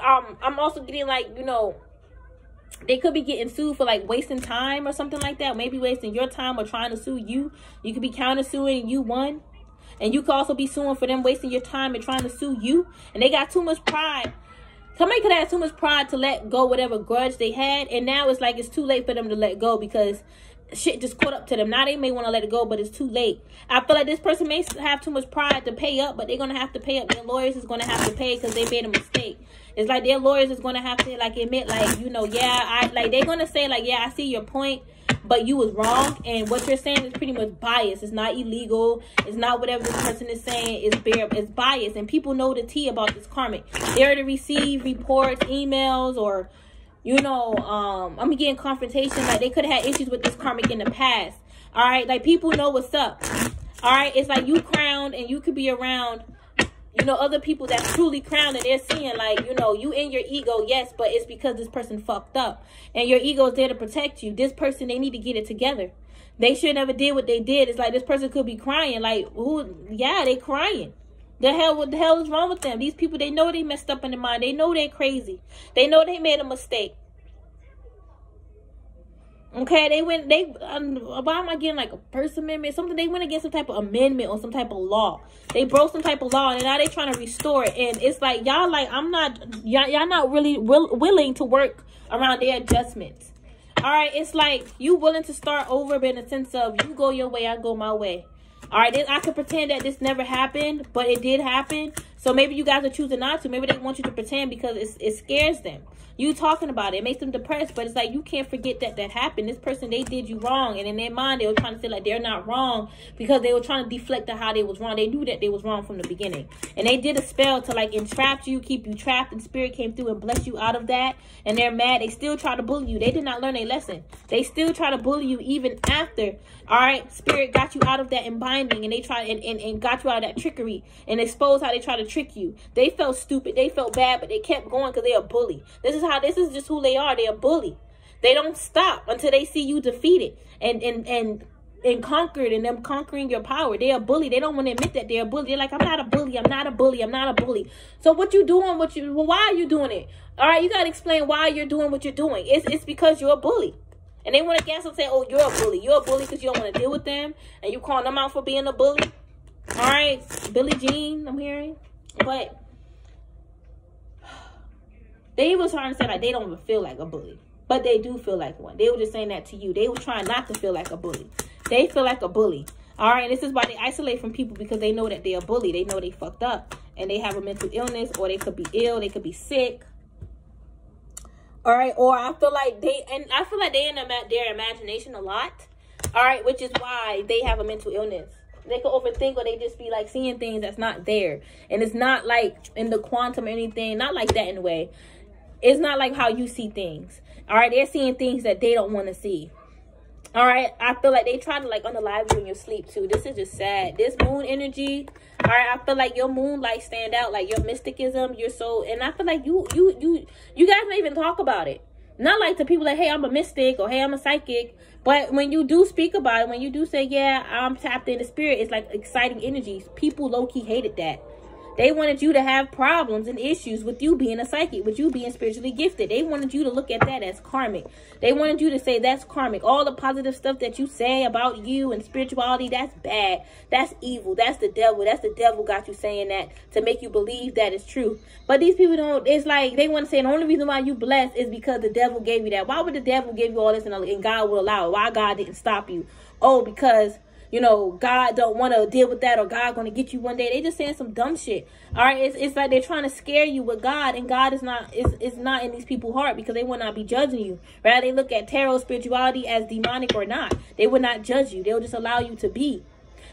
I'm also getting, like, you know, they could be getting sued for, like, wasting time or something like that. Maybe wasting your time or trying to sue you. You could be counter-suing and you won. And you could also be suing for them wasting your time and trying to sue you. And they got too much pride. Somebody could have too much pride to let go whatever grudge they had. And now it's like it's too late for them to let go because shit just caught up to them. Now they may want to let it go, but it's too late. I feel like this person may have too much pride to pay up, but they're going to have to pay up. Their lawyers is going to have to pay because they made a mistake. It's like their lawyers is going to have to, like, admit, like, you know, yeah, they're going to say, like, yeah, I see your point, but you was wrong. And what you're saying is pretty much biased. It's not illegal. It's not whatever this person is saying is it's biased. And people know the tea about this karmic. They're to receive reports, emails, or, you know, I'm getting confrontation. Like, they could have had issues with this karmic in the past. All right, like, people know what's up. All right, it's like you crowned and you could be around, you know, other people that's truly crowned and they're seeing, like, you know, you in your ego, yes, but it's because this person fucked up. And your ego is there to protect you. This person, they need to get it together. They should never did what they did. It's like this person could be crying. Like, who? Yeah, they crying. What the hell is wrong with them? These people, they know they messed up in their mind. They know they're crazy. They know they made a mistake. Okay, why am I getting like a First Amendment? Something, they went against some type of amendment or some type of law. They broke some type of law and now they trying to restore it. And it's like, y'all like, y'all not really willing to work around their adjustments. All right, it's like you willing to start over, but in the sense of you go your way, I go my way. All right, then I could pretend that this never happened, but it did happen. So maybe you guys are choosing not to. Maybe they want you to pretend because it scares them. You talking about it, it makes them depressed, but it's like you can't forget that happened. This person, they did you wrong, and in their mind they were trying to say like they're not wrong because they were trying to deflect to how they was wrong. They knew that they was wrong from the beginning, and they did a spell to like entrap you, keep you trapped, and spirit came through and blessed you out of that. And they're mad. They still try to bully you. They did not learn a lesson. They still try to bully you even after. All right, spirit got you out of that and binding, and they tried and got you out of that trickery and exposed how they try to trick you. They felt stupid, they felt bad, but they kept going because they're a bully. This is just who they are. They're a bully. They don't stop until they see you defeated and conquered, and them conquering your power. They're a bully. They don't want to admit that they're a bully. They're like, I'm not a bully. I'm not a bully. I'm not a bully. So what you doing? Well, why are you doing it? All right, you got to explain why you're doing what you're doing. It's because you're a bully. And they want to guess and say, oh, you're a bully. You're a bully because you don't want to deal with them. And you calling them out for being a bully. All right, Billie Jean, I'm hearing. But they was trying to say like they don't even feel like a bully. But they do feel like one. They were just saying that to you. They were trying not to feel like a bully. They feel like a bully. All right, and this is why they isolate from people, because they know that they're a bully. They know they fucked up. And they have a mental illness, or they could be ill. They could be sick. All right, or I feel like they in their imagination a lot. All right, which is why they have a mental illness. They could overthink, or they just be like seeing things that's not there. And it's not like in the quantum or anything. Not like that in a way. It's not like how you see things. All right, they're seeing things that they don't want to see. All right, I feel like they try to like unalive you in your sleep too. This is just sad. This moon energy. All right, I feel like your moonlight stand out, like your mysticism. You're so, and I feel like you guys don't even talk about it. Not like to people like, hey, I'm a mystic, or hey, I'm a psychic. But when you do speak about it, when you do say, yeah, I'm tapped into spirit, it's like exciting energies. People low-key hated that. They wanted you to have problems and issues with you being a psychic, with you being spiritually gifted. They wanted you to look at that as karmic. They wanted you to say that's karmic. All the positive stuff that you say about you and spirituality, that's bad. That's evil. That's the devil. That's the devil got you saying that to make you believe that it's true. But these people don't, it's like they want to say the only reason why you blessed is because the devil gave you that. Why would the devil give you all this and God would allow it? Why God didn't stop you? Oh, because you know, God don't want to deal with that, or God going to get you one day. They just saying some dumb shit. All right, it's like they're trying to scare you with God, and God is not in these people's heart, because they will not be judging you. Right? They look at tarot spirituality as demonic or not. They would not judge you. They'll just allow you to be.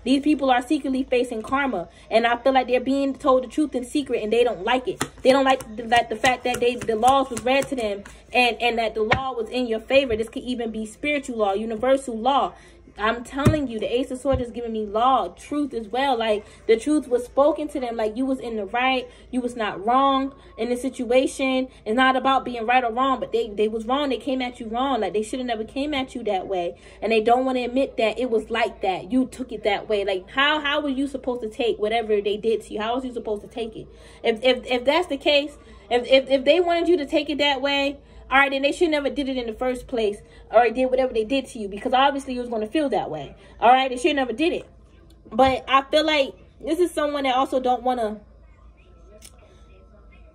These people are secretly facing karma, and I feel like they're being told the truth in secret, and they don't like it. They don't like the fact that the laws was read to them, and that the law was in your favor. This could even be spiritual law, universal law. I'm telling you, the Ace of Swords is giving me law, truth as well. Like, the truth was spoken to them. Like, you was in the right. You was not wrong in the situation. It's not about being right or wrong, but they was wrong. They came at you wrong. Like, they should have never came at you that way. And they don't want to admit that it was like that. You took it that way. Like, how were you supposed to take whatever they did to you? How was you supposed to take it? If that's the case, if they wanted you to take it that way, all right, then they should never did it in the first place, or did whatever they did to you, because obviously you was going to feel that way. All right, they should never did it. But I feel like this is someone that also don't want to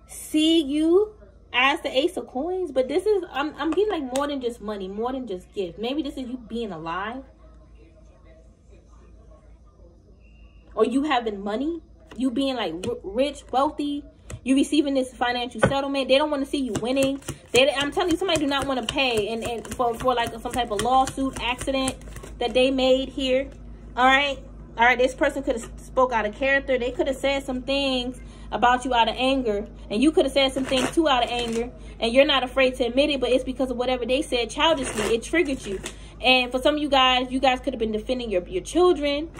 see you as the Ace of Coins. But this is, I'm getting like more than just money, more than just gift. Maybe this is you being alive, or you having money, you being like rich, wealthy. You receiving this financial settlement. They don't want to see you winning. I'm telling you, somebody do not want to pay and for like some type of lawsuit accident that they made here. All right. This person could have spoke out of character. They could have said some things about you out of anger, and you could have said some things too out of anger, and you're not afraid to admit it, but it's because of whatever they said childishly. It triggered you. And for some of you guys could have been defending your children.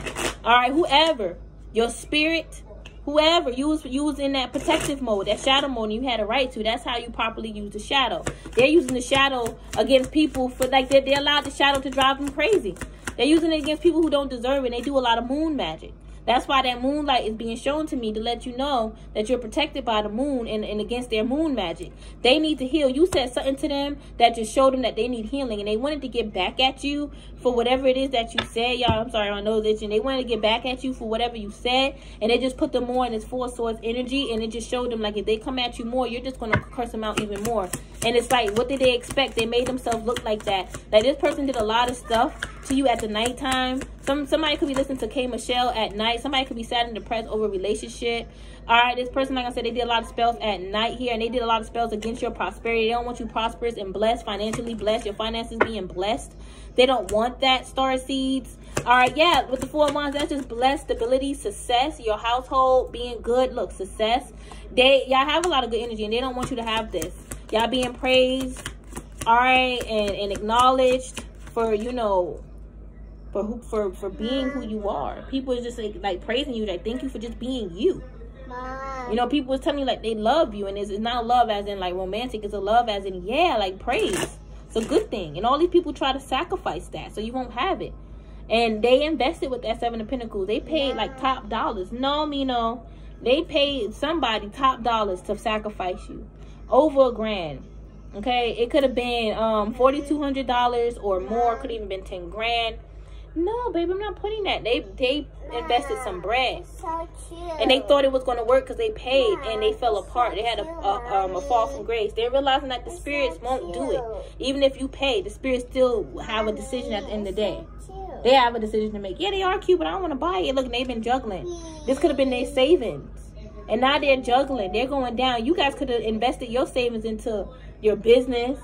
All right, whoever, your spirit. Whoever, you was in that protective mode, that shadow mode, and you had a right to. That's how you properly use the shadow. They're using the shadow against people for, like, they're allowed the shadow to drive them crazy. They're using it against people who don't deserve it. And they do a lot of moon magic. That's why that moonlight is being shown to me, to let you know that you're protected by the moon and against their moon magic. They need to heal. You said something to them that just showed them that they need healing, and they wanted to get back at you for whatever it is that you said. Y'all, I'm sorry, my nose itching. They wanted to get back at you for whatever you said, and it just put them more in this Four Swords energy, and it just showed them, like, if they come at you more, you're just going to curse them out even more. And it's like, what did they expect? They made themselves look like that. Like, this person did a lot of stuff to you at the nighttime. Somebody could be listening to K. Michelle at night. Somebody could be sad and depressed over a relationship. All right, this person, like I said, they did a lot of spells at night here, and they did a lot of spells against your prosperity. They don't want you prosperous and blessed, financially blessed, your finances being blessed. They don't want that, star seeds. All right, yeah, with the Four of Wands, that's just blessed, stability, success, your household being good. Look, success. Y'all have a lot of good energy, and they don't want you to have this. Y'all being praised, all right, and acknowledged for, you know, for being who you are. People is just like praising you, like, thank you for just being you. Mom. You know, people is telling you like they love you, and it's not a love as in like romantic, it's a love as in, yeah, like praise. It's a good thing. And all these people try to sacrifice that so you won't have it. And they invested with that Seven of Pentacles. They paid like top dollars. No, Mino. They paid somebody top dollars to sacrifice you. Over $1,000. Okay? It could have been $4,200 or more. Could even been 10 grand. No, baby, I'm not putting that. They invested some bread. So cute. And they thought it was going to work because they paid and they fell apart. They had a fall from grace. They're realizing that the spirits won't do it. Even if you pay, the spirits still have a decision at the end of the day. They have a decision to make. Yeah, they are cute, but I don't want to buy it. Look, they've been juggling. This could have been their savings. And now they're juggling. They're going down. You guys could have invested your savings into your business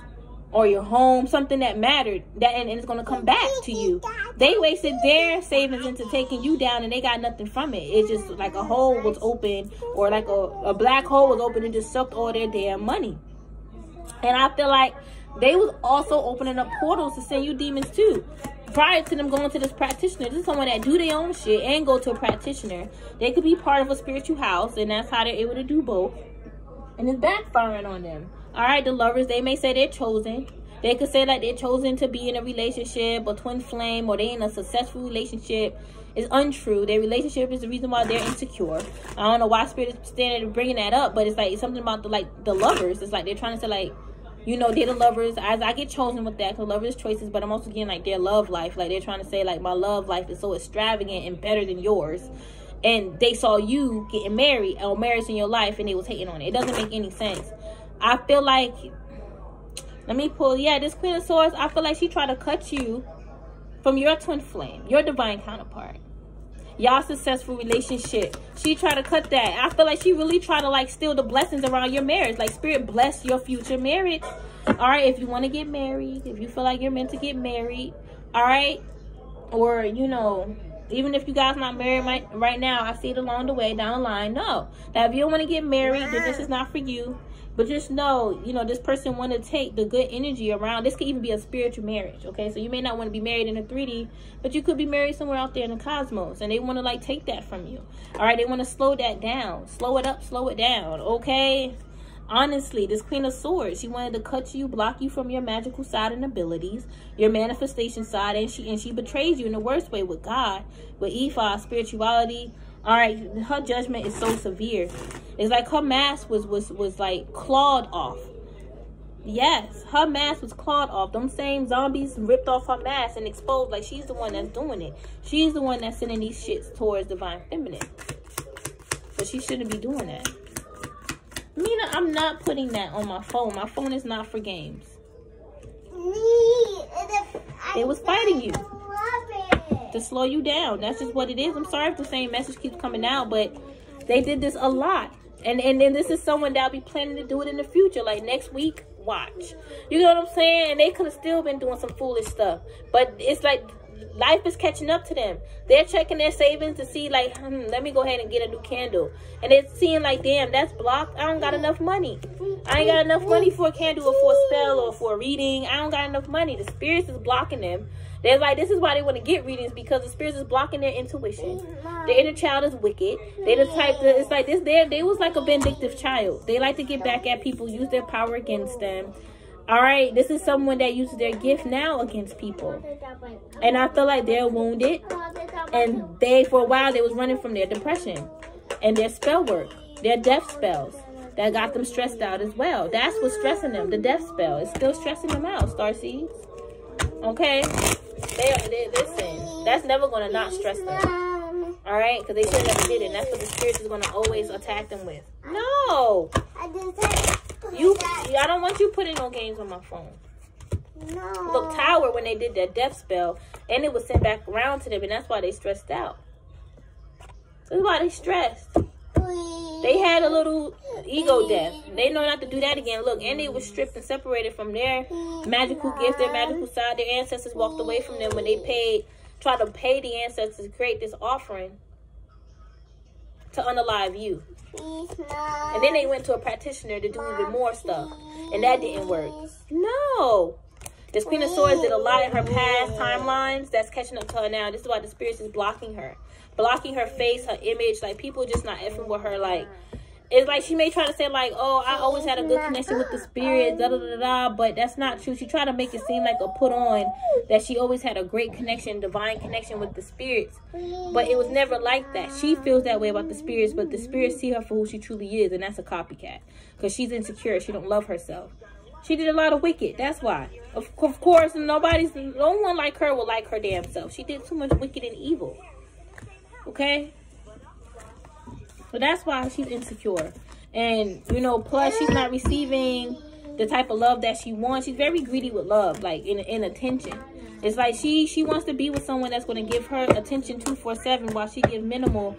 or your home, something that mattered, and it's going to come back to you. They wasted their savings into taking you down, and they got nothing from it. It's just like a hole was open, or like a black hole was open and just sucked all their damn money. And I feel like they was also opening up portals to send you demons too. Prior to them going to this practitioner, this is someone that do their own shit and go to a practitioner. They could be part of a spiritual house, and that's how they're able to do both. And it's backfiring on them. All right, the lovers, they may say they're chosen. They could say like they're chosen to be in a relationship or twin flame, or they in a successful relationship. It's untrue. Their relationship is the reason why they're insecure. I don't know why Spirit is standing and bringing that up, but it's like it's something about the lovers. It's like they're trying to say like, you know, they're the lovers. As I get chosen with that, because lovers choices, but I'm also getting like their love life. Like they're trying to say like my love life is so extravagant and better than yours. And they saw you getting married or marriage in your life, and they was hating on it. It doesn't make any sense. I feel like, let me pull, yeah, this Queen of Swords, I feel like she tried to cut you from your twin flame, your divine counterpart. Y'all successful relationship. She tried to cut that. I feel like she really tried to like steal the blessings around your marriage. Like Spirit bless your future marriage. All right, if you want to get married, if you feel like you're meant to get married, all right, or you know, even if you guys not married right now, I see it along the way down the line. No, that if you don't want to get married, then this is not for you. But just know, you know, this person want to take the good energy around. This could even be a spiritual marriage, okay? So you may not want to be married in a 3D, but you could be married somewhere out there in the cosmos. And they want to, like, take that from you. All right? They want to slow that down. Slow it up, slow it down, okay? Honestly, this Queen of Swords, she wanted to cut you, block you from your magical side and abilities, your manifestation side, and she betrays you in the worst way with God, with Ifa, spirituality. All right, her judgment is so severe. It's like her mask was like clawed off. Yes, her mask was clawed off. Them same zombies ripped off her mask and exposed. Like she's the one that's doing it. She's the one that's sending these shits towards divine feminine. But she shouldn't be doing that. Mina, I'm not putting that on my phone. My phone is not for games. It was fighting you to slow you down. That's just what it is. I'm sorry if the same message keeps coming out, but they did this a lot. And then this is someone that'll be planning to do it in the future. Like next week, watch. You know what I'm saying? And they could have still been doing some foolish stuff. But it's like life is catching up to them. They're checking their savings to see like, let me go ahead and get a new candle. And they're seeing like, damn, that's blocked. I don't got enough money. I ain't got enough money for a candle or for a spell or for a reading. I don't got enough money. The spirits is blocking them. They're like, this is why they want to get readings, because the spirits is blocking their intuition. Their inner child is wicked. They the type that, it's like this, they was like a vindictive child. They like to get back at people, use their power against them. All right, this is someone that uses their gift now against people. And I feel like they're wounded. And they, for a while, they was running from their depression and their spell work, their death spells. That got them stressed out as well. That's what's stressing them. The death spell is still stressing them out, starseeds. Okay? Listen, that's never going to not stress them. All right? Because they should have never did it. And that's what the spirits is going to always attack them with. No! I don't want you putting no games on my phone. No. Look, Tower, when they did that death spell, and it was sent back around to them, and that's why they stressed out. That's why they stressed. They had a little ego death. They know not to do that again. Look, and they were stripped and separated from their magical gift, their magical side. Their ancestors walked away from them when they tried to pay the ancestors to create this offering to unalive you. And then they went to a practitioner to do even more stuff. And that didn't work. No. This Queen of Swords did a lot in her past timelines that's catching up to her now. This is why the spirits is blocking her. Blocking her face, her image. Like, people just not effing with her. Like, it's like she may try to say like, oh, I always had a good connection with the spirit, da da da da, but that's not true. She tried to make it seem like a put on that she always had a great connection, divine connection with the spirits, but it was never like that. She feels that way about the spirits, but the spirits see her for who she truly is, and that's a copycat because she's insecure. She don't love herself. She did a lot of wicked. That's why. Of course, no one like her will like her damn self. She did too much wicked and evil. Okay. But that's why she's insecure. And, you know, plus she's not receiving the type of love that she wants. She's very greedy with love, like in attention. It's like she wants to be with someone that's going to give her attention 24/7 while she gives minimal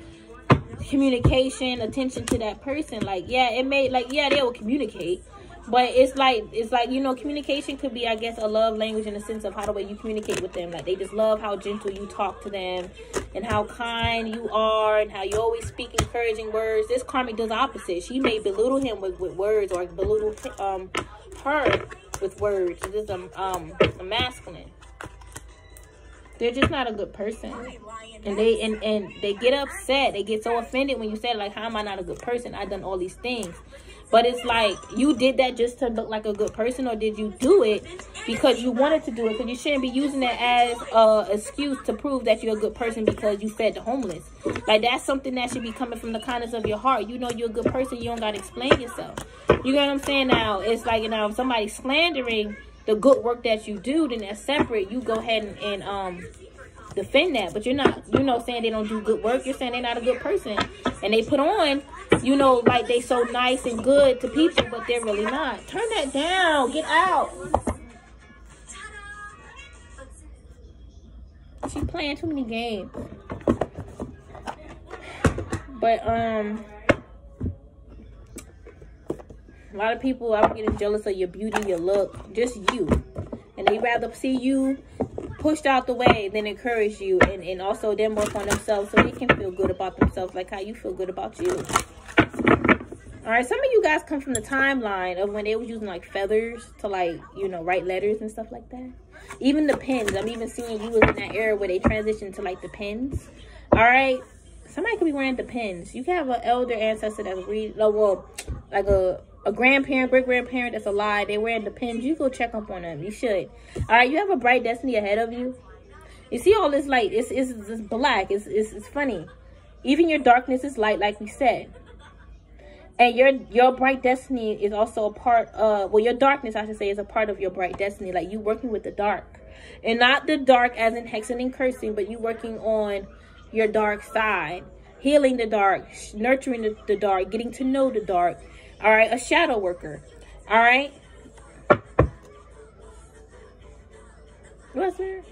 communication, attention to that person. Like, yeah, they will communicate. But it's like, you know, communication could be, I guess, a love language in the sense of how the way you communicate with them. Like, they just love how gentle you talk to them and how kind you are and how you always speak encouraging words. This karmic does opposite. She may belittle him with words or belittle her with words. This is a masculine. They're just not a good person. And they get upset. They get so offended when you say, like, how am I not a good person? I've done all these things. But it's like, you did that just to look like a good person, or did you do it because you wanted to do it? Because you shouldn't be using it as an excuse to prove that you're a good person because you fed the homeless. Like, that's something that should be coming from the kindness of your heart. You know you're a good person. You don't got to explain yourself. You get what I'm saying? Now, it's like, you know, if somebody's slandering the good work that you do, then that's separate. You go ahead and defend that. But you're not, you know, saying they don't do good work. You're saying they're not a good person. And they put on, you know, like they so nice and good to people, but they're really not. Turn that down. Get out. She's playing too many games. But a lot of people are getting jealous of your beauty, your look, just you. And they rather see you pushed out the way than encourage you, and also them work on themselves so they can feel good about themselves like how you feel good about you. All right, some of you guys come from the timeline of when they was using like feathers to, like, you know, write letters and stuff like that. Even the pens. I'm even seeing you was in that era where they transitioned to like the pens. All right, somebody could be wearing the pens. You can have an elder ancestor that's well, like a grandparent, great grandparent that's alive. They're wearing the pens. You go check up on them. You should. All right, you have a bright destiny ahead of you. You see all this light? It's black. It's funny. Even your darkness is light, like we said. And your bright destiny is also a part of, well, your darkness, I should say, is a part of your bright destiny. Like, you working with the dark. And not the dark as in hexing and cursing, but you working on your dark side. Healing the dark, nurturing the dark, getting to know the dark. All right, a shadow worker. All right. What's that?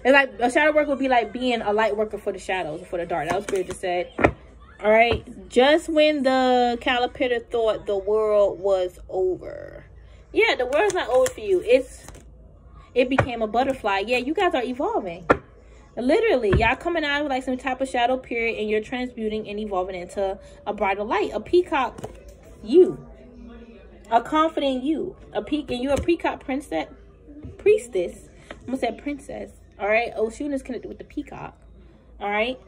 It's like a shadow worker would be like being a light worker for the shadows, for the dark. That was Spirit just said. All right. Just when the caterpillar thought the world was over. Yeah, the world's not over for you. It became a butterfly. Yeah, you guys are evolving. Literally, y'all coming out of like some type of shadow period, and you're transmuting and evolving into a brighter light. A peacock, you. A confident you. And you're a peacock priestess. I'm gonna say princess. All right. Oshun is connected with the peacock. All right.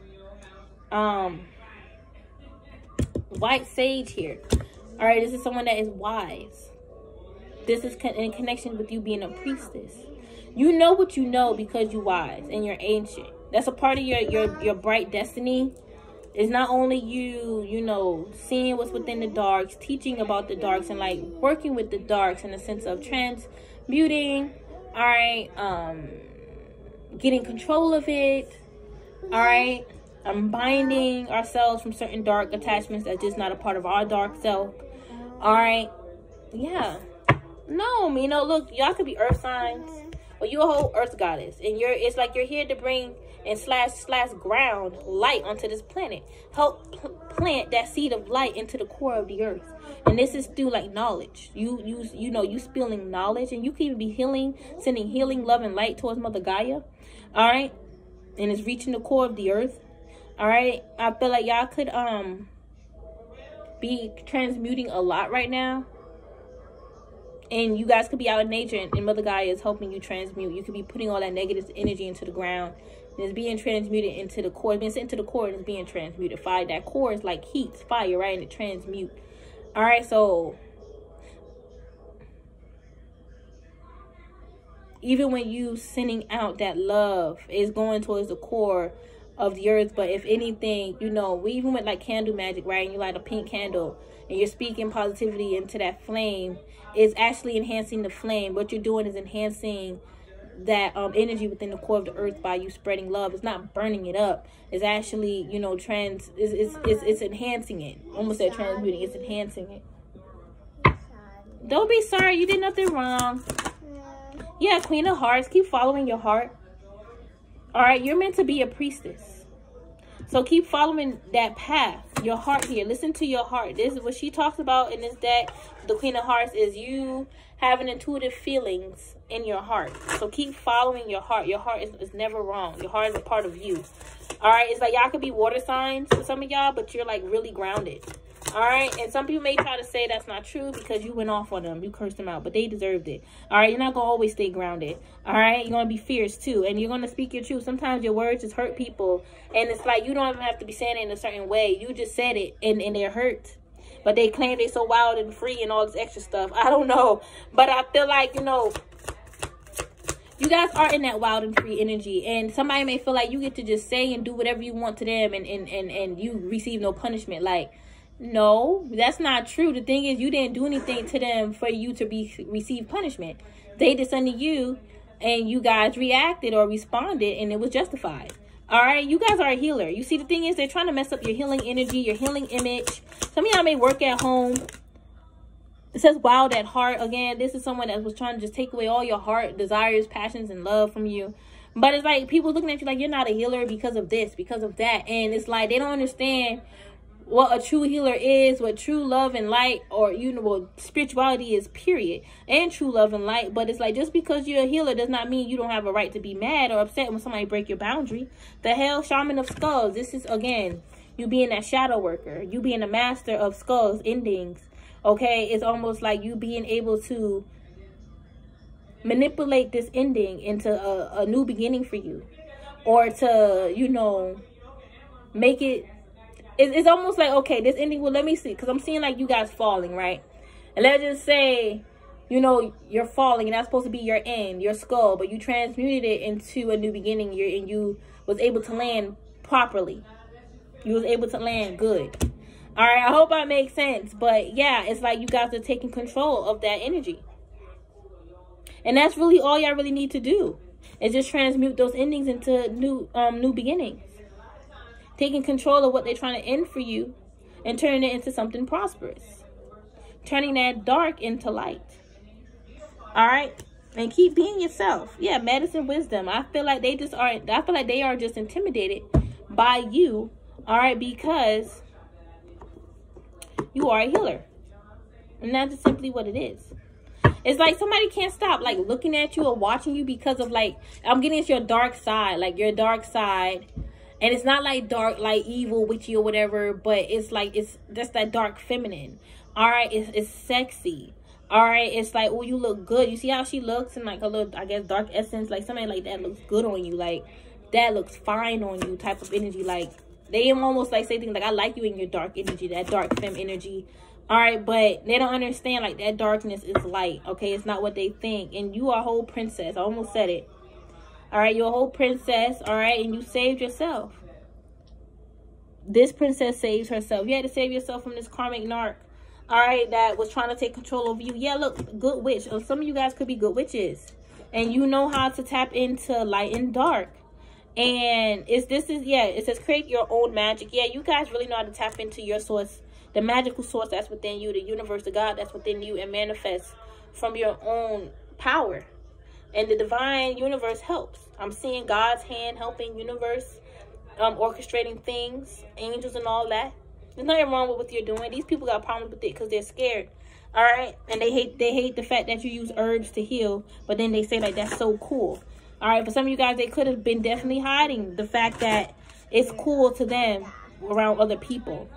White sage here. All right. This is someone that is wise. This is in connection with you being a priestess. You know what you know because you're wise and you're ancient. That's a part of your bright destiny. It's not only you know, seeing what's within the darks, teaching about the darks, and like working with the darks in the sense of transmuting. All right. Getting control of it. All right. Binding ourselves from certain dark attachments that's just not a part of our dark self. All right. Yeah. No, you know, look, y'all could be earth signs. Well, you're a whole earth goddess, and it's like you're here to bring and slash ground light onto this planet. Help plant that seed of light into the core of the earth. And this is through like knowledge. You know, you spilling knowledge, and you can even be healing, sending healing, love, and light towards Mother Gaia. All right, and it's reaching the core of the earth. All right, I feel like y'all could be transmuting a lot right now. And you guys could be out in nature, and Mother Gaia is helping you transmute. You could be putting all that negative energy into the ground And it's being transmuted into the core. It's being sent into the core and it's being transmuted. Fire. That core is like heat, fire, right? And it transmute. All right, so even when you sending out that love, is going towards the core of the earth. But if anything, you know, we even went like candle magic, right? And you light a pink candle and you're speaking positivity into that flame, it's actually enhancing the flame. What you're doing is enhancing that energy within the core of the earth by you spreading love. It's not burning it up. It's actually, you know, it's enhancing it. Almost said transmuting. It's enhancing it. Don't be sorry. You did nothing wrong. Yeah, Queen of Hearts. Keep following your heart. All right, you're meant to be a priestess. So keep following that path. Your heart here. Listen to your heart. This is what she talks about in this deck. The Queen of Hearts is you having intuitive feelings in your heart. So keep following your heart. Your heart is never wrong. Your heart is a part of you. All right, it's like y'all could be water signs for some of y'all, but you're like really grounded. All right, and some people may try to say that's not true because you went off on them. You cursed them out, but they deserved it. All right, you're not going to always stay grounded. All right, you're going to be fierce too, and you're going to speak your truth. Sometimes your words just hurt people, and it's like you don't even have to be saying it in a certain way. You just said it, and they're hurt. But they claim they're so wild and free and all this extra stuff. I don't know, but I feel like, you know, you guys are in that wild and free energy, and somebody may feel like you get to just say and do whatever you want to them, and you receive no punishment. Like, no, that's not true. The thing is, you didn't do anything to them for you to receive punishment. They did something to you, and you guys reacted or responded, and it was justified. All right, you guys are a healer. You see, the thing is, they're trying to mess up your healing energy, your healing image. Some of y'all may work at home. It says wild at heart. Again, this is someone that was trying to just take away all your heart, desires, passions, and love from you. But it's like people looking at you like you're not a healer because of this, because of that. And it's like they don't understand what a true healer is, what true love and light, or, you know, what spirituality is, period, and true love and light. But it's like, just because you're a healer does not mean you don't have a right to be mad or upset when somebody break your boundary. The hell, Shaman of Skulls, this is, again, you being that shadow worker, you being a master of skulls, endings, okay? It's almost like you being able to manipulate this ending into a new beginning for you, or to, you know, make it. It's almost like, okay, this ending, well, let me see, because I'm seeing like you guys falling, right? And let's just say, you know, you're falling, and that's supposed to be your end, your skull, but you transmuted it into a new beginning, and you was able to land properly. You was able to land good. All right, I hope that makes sense. But yeah, it's like you guys are taking control of that energy. And that's really all y'all really need to do, is just transmute those endings into new beginnings. Taking control of what they're trying to end for you and turning it into something prosperous. Turning that dark into light. All right? And keep being yourself. Yeah, medicine, wisdom. I feel like they just aren't. I feel like they are just intimidated by you. All right? Because you are a healer. And that's just simply what it is. It's like somebody can't stop like looking at you or watching you because of like, I'm getting it's your dark side. Like your dark side. And it's not like dark, like evil, witchy or whatever, but it's like, it's just that dark feminine. All right, it's sexy. All right, it's like, oh, you look good. You see how she looks and like a little, I guess, dark essence, like something like that looks good on you. Like that looks fine on you type of energy. Like they almost like say things like, I like you in your dark energy, that dark femme energy. All right, but they don't understand like that darkness is light. Okay, it's not what they think. And you are a whole princess. I almost said it. All right, you're a whole princess, all right, and you saved yourself. This princess saves herself. You had to save yourself from this karmic narc, all right, that was trying to take control of you. Yeah, look, good witch. Some of you guys could be good witches, and you know how to tap into light and dark. And it says create your own magic. Yeah, you guys really know how to tap into your source, the magical source that's within you, the universe, the God that's within you, and manifest from your own power. And the divine universe helps. I'm seeing God's hand helping universe, orchestrating things, angels and all that. There's nothing wrong with what you're doing. These people got problems with it because they're scared. All right? And they hate the fact that you use herbs to heal. But then they say like that's so cool. All right? For some of you guys, they could have been definitely hiding the fact that it's cool to them around other people.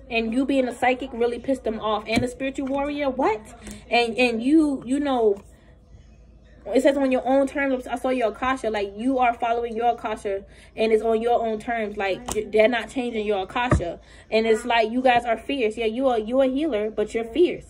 And you being a psychic really pissed them off. And a spiritual warrior, what? And you know, it says on your own terms. I saw your Akasha, like you are following your Akasha, and it's on your own terms. Like they're not changing your Akasha, and it's like you guys are fierce. Yeah, you a healer, but you're fierce.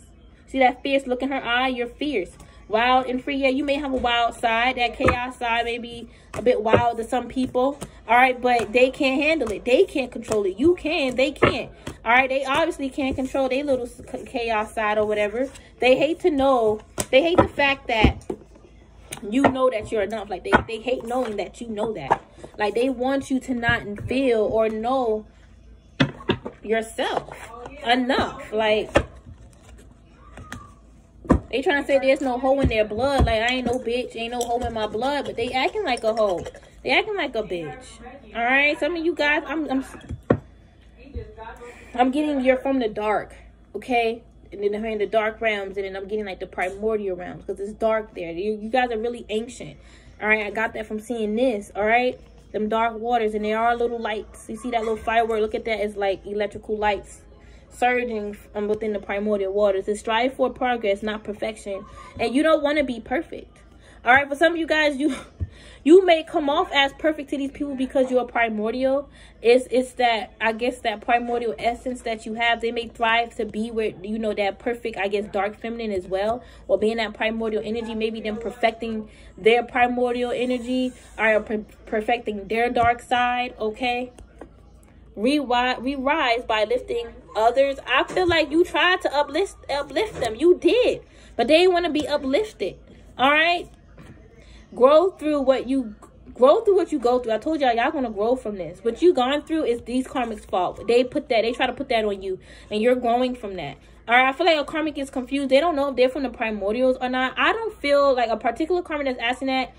See that fierce look in her eye? You're fierce, wild and free. Yeah, you may have a wild side, that chaos side, maybe a bit wild to some people. All right, but they can't handle it. They can't control it. You can, they can't. All right, they obviously can't control their little chaos side or whatever. They hate to know. They hate the fact that you know that you're enough. Like they hate knowing that you know that. Like they want you to not feel or know yourself enough. Like they trying to say there's no hoe in their blood. Like I ain't no bitch, ain't no hoe in my blood, but they acting like a hoe. They acting like a bitch. All right, some of you guys, I'm getting you're from the dark, okay? And then I'm in the dark realms, and then I'm getting like the primordial realms because it's dark there. You guys are really ancient. All right, I got that from seeing this. All right, them dark waters, and there are little lights. You see that little firework? Look at that. It's like electrical lights surging from within the primordial waters. It's strive for progress, not perfection, and you don't want to be perfect. All right, for some of you guys, you may come off as perfect to these people because you're primordial. It's that, I guess, that primordial essence that you have. They may thrive to be where, you know, that perfect, I guess, dark feminine as well, or being that primordial energy. Maybe them perfecting their primordial energy, or perfecting their dark side. Okay, we rise by lifting others. I feel like you tried to uplift them. You did, but they want to be uplifted. All right. Grow through what you go through. I told y'all gonna grow from this. What you gone through is these karmics' fault. They try to put that on you, and you're growing from that. All right, I feel like a karmic is confused. They don't know if they're from the primordials or not. I don't feel like a particular karmic that's asking that.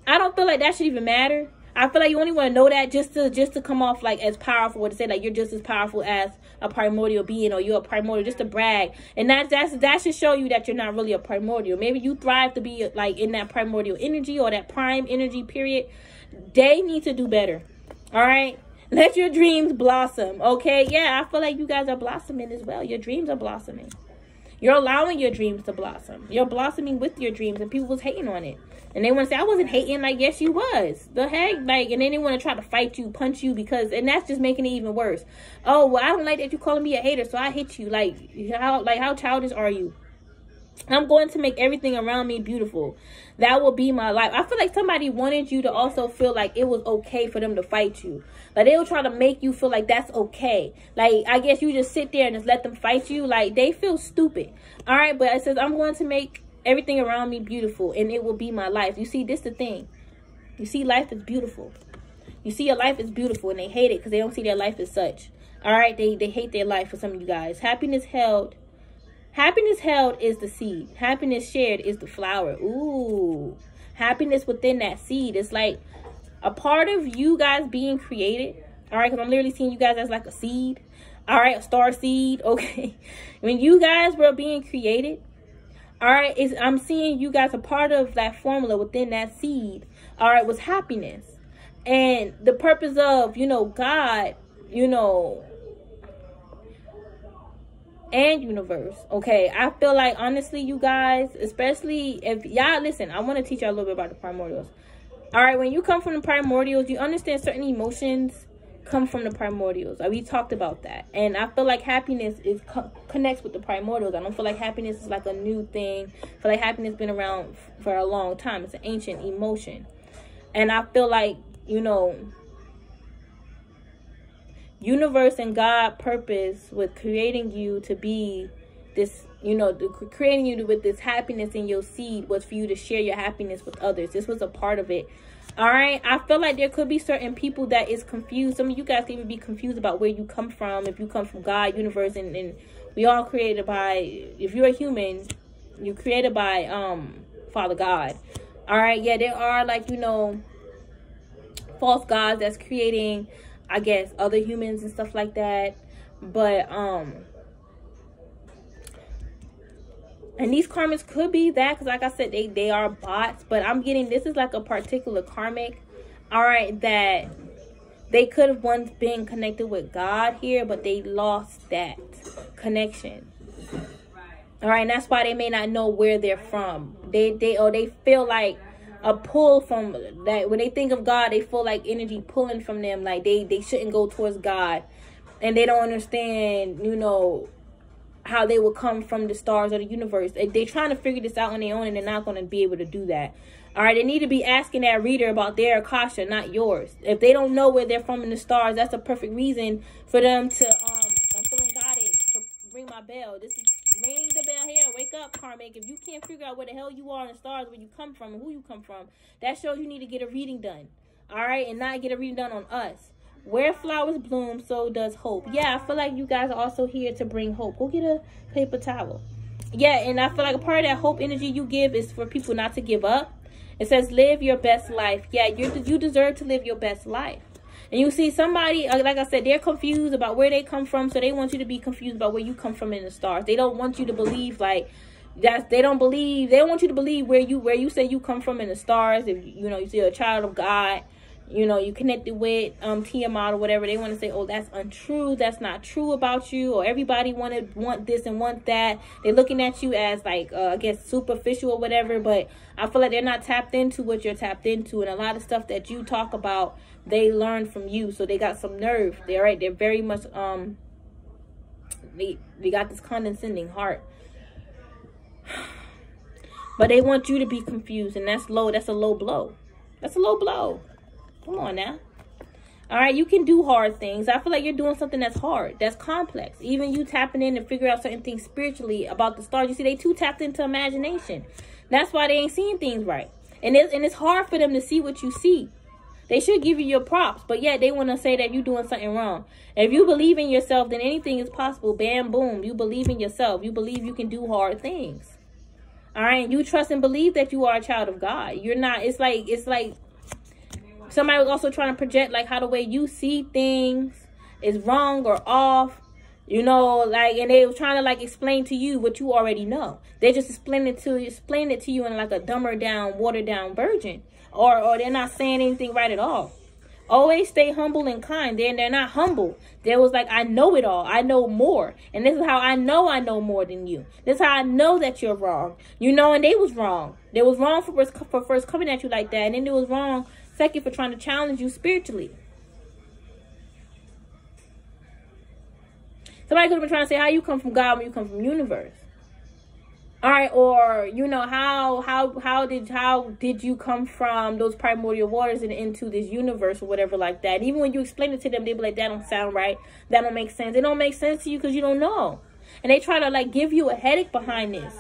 I don't feel like that should even matter. I feel like you only want to know that just to come off like as powerful, or to say like you're just as powerful as a primordial being, or you're a primordial, just to brag. And that should show you that you're not really a primordial. Maybe you thrive to be like in that primordial energy or that prime energy period. They need to do better. All right, let your dreams blossom. Okay, yeah, I feel like you guys are blossoming as well. Your dreams are blossoming. You're allowing your dreams to blossom. You're blossoming with your dreams, and people was hating on it. And they want to say, I wasn't hating. Like, yes, you was. The heck? Like, and then they want to try to fight you, punch you, because, and that's just making it even worse. Oh, well, I don't like that you calling me a hater, so I hit you. Like how childish are you? I'm going to make everything around me beautiful. That will be my life. I feel like somebody wanted you to also feel like it was okay for them to fight you. Like, they will try to make you feel like that's okay. Like, I guess you just sit there and just let them fight you. Like, they feel stupid. All right, but it says, I'm going to make everything around me beautiful, and it will be my life. You see, this the thing. You see, life is beautiful. You see, your life is beautiful, and they hate it because they don't see their life as such. All right, they hate their life for some of you guys. Happiness held is the seed. Happiness shared is the flower. Ooh, happiness within that seed is like a part of you guys being created. All right, because I'm literally seeing you guys as like a seed. All right, a star seed. Okay, when you guys were being created, all right, I'm seeing you guys a part of that formula within that seed. All right, was happiness. And the purpose of, you know, God, you know, and universe. Okay, I feel like, honestly, you guys, especially if y'all listen, I want to teach y'all a little bit about the primordials. All right, when you come from the primordials, you understand certain emotions come from the primordials. We talked about that, and I feel like happiness connects with the primordials. I don't feel like happiness is like a new thing. I feel like happiness been around for a long time. It's an ancient emotion, and I feel like, you know, universe and God purpose with creating you to be this, you know, creating you with this happiness in your seed was for you to share your happiness with others. This was a part of it. All right, I feel like there could be certain people that is confused. Some of you guys can even be confused about where you come from. If you come from God, universe, and we all created by, if you're a human, you're created by Father God. All right, yeah, there are, like, you know, false gods that's creating, I guess, other humans and stuff like that. But and these karmics could be that, because like I said, they are bots. But I'm getting, this is like a particular karmic, all right, that they could have once been connected with God here, but they lost that connection. All right, and that's why they may not know where they're from. They feel like a pull from that. When they think of God, they feel like energy pulling from them. Like they shouldn't go towards God, and they don't understand, you know, how they will come from the stars or the universe. They're trying to figure this out on their own, and they're not going to be able to do that. All right, they need to be asking that reader about their Akasha, not yours. If they don't know where they're from in the stars, that's a perfect reason for them to I'm feeling guided to ring my bell. This is ring the bell here. Wake up, Karmic. If you can't figure out where the hell you are in the stars, where you come from and who you come from, that shows you need to get a reading done. All right, and not get a reading done on us. Where flowers bloom, so does hope. Yeah, I feel like you guys are also here to bring hope. Go get a paper towel. Yeah, and I feel like a part of that hope energy you give is for people not to give up. It says, live your best life. Yeah, you deserve to live your best life. And you see somebody, like I said, they're confused about where they come from. So they want you to be confused about where you come from in the stars. They don't want you to believe like that. They don't want you to believe where you say you come from in the stars. If you know, you see a child of God, you know, you connected with Tiamat or whatever. They want to say, oh, that's untrue. That's not true about you. Or everybody want this and want that. They're looking at you as like, I guess, superficial or whatever. But I feel like they're not tapped into what you're tapped into. And a lot of stuff that you talk about, they learn from you. So they got some nerve. They're very much, they got this condescending heart. But they want you to be confused. And that's low. That's a low blow. That's a low blow. Come on now. All right, you can do hard things. I feel like you're doing something that's hard, that's complex. Even you tapping in to figure out certain things spiritually about the stars. You see, they too tapped into imagination. That's why they ain't seeing things right. And it's hard for them to see what you see. They should give you your props, but yet they want to say that you're doing something wrong. If you believe in yourself, then anything is possible. Bam, boom. You believe in yourself. You believe you can do hard things. All right, you trust and believe that you are a child of God. You're not. It's like. Somebody was also trying to project like how the way you see things is wrong or off, you know, like, and they were trying to like explain to you what you already know. They just explain it to you in like a dumber down, watered down version, or they're not saying anything right at all. Always stay humble and kind. They're not humble. They was like, I know it all. I know more, and this is how I know more than you. This is how I know that you're wrong. You know, and they was wrong. They was wrong for first coming at you like that, and then they was wrong second for trying to challenge you spiritually. Somebody could have been trying to say how you come from God when you come from universe. All right, or you know, how did you come from those primordial waters and into this universe or whatever like that. And even when you explain it to them, they be like, that don't sound right. That don't make sense. It don't make sense to you because you don't know. And they try to like give you a headache behind this.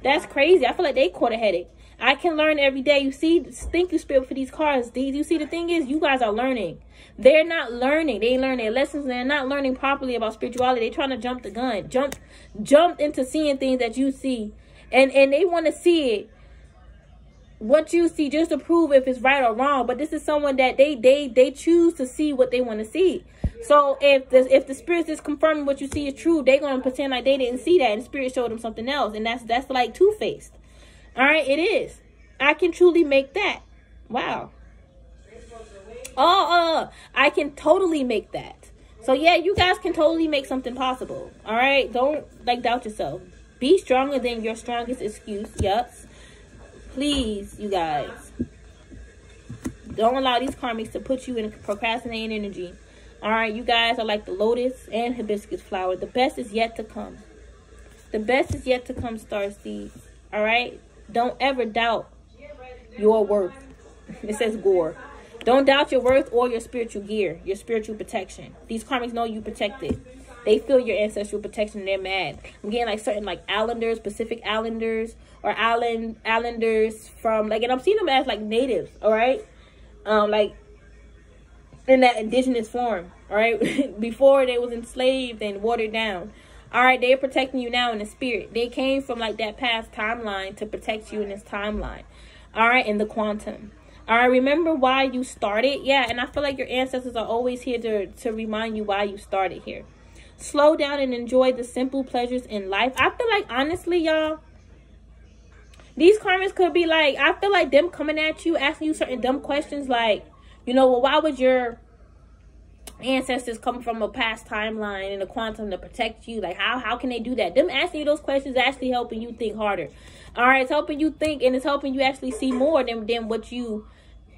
That's crazy. I feel like they caught a headache. I can learn every day. You see, thank you, Spirit, for these cards. You see, the thing is, you guys are learning. They're not learning. They ain't learning their lessons. They're not learning properly about spirituality. They're trying to jump the gun. Jump into seeing things that you see. And they want to see it, what you see, just to prove if it's right or wrong. But this is someone that they choose to see what they want to see. So if the Spirit is confirming what you see is true, they're going to pretend like they didn't see that. And the Spirit showed them something else. And that's like two-faced. All right, it is. I can truly make that. Wow. I can totally make that. So yeah, you guys can totally make something possible. All right, don't like doubt yourself. Be stronger than your strongest excuse. Yes, please, you guys. Don't allow these karmics to put you in procrastinating energy. All right, you guys are like the lotus and hibiscus flower. The best is yet to come. The best is yet to come, Starseeds. All right. Don't ever doubt your worth. It says gore. Don't doubt your worth or your spiritual gear, your spiritual protection. These karmics know you protected. They feel your ancestral protection and they're mad. I'm getting like certain like islanders, Pacific islanders, or islanders from like, and I'm seeing them as like natives, all right? Like in that indigenous form, all right? Before they was enslaved and watered down. All right, they're protecting you now in the spirit. They came from like that past timeline to protect you in this timeline. All right, in the quantum. All right, remember why you started? Yeah, and I feel like your ancestors are always here to remind you why you started here. Slow down and enjoy the simple pleasures in life. I feel like, honestly, y'all, these karmics could be like, I feel like them coming at you, asking you certain dumb questions like, you know, well, why would your ancestors come from a past timeline and a quantum to protect you. Like, how can they do that? Them asking you those questions is actually helping you think harder. All right, it's helping you think, and it's helping you actually see more than what you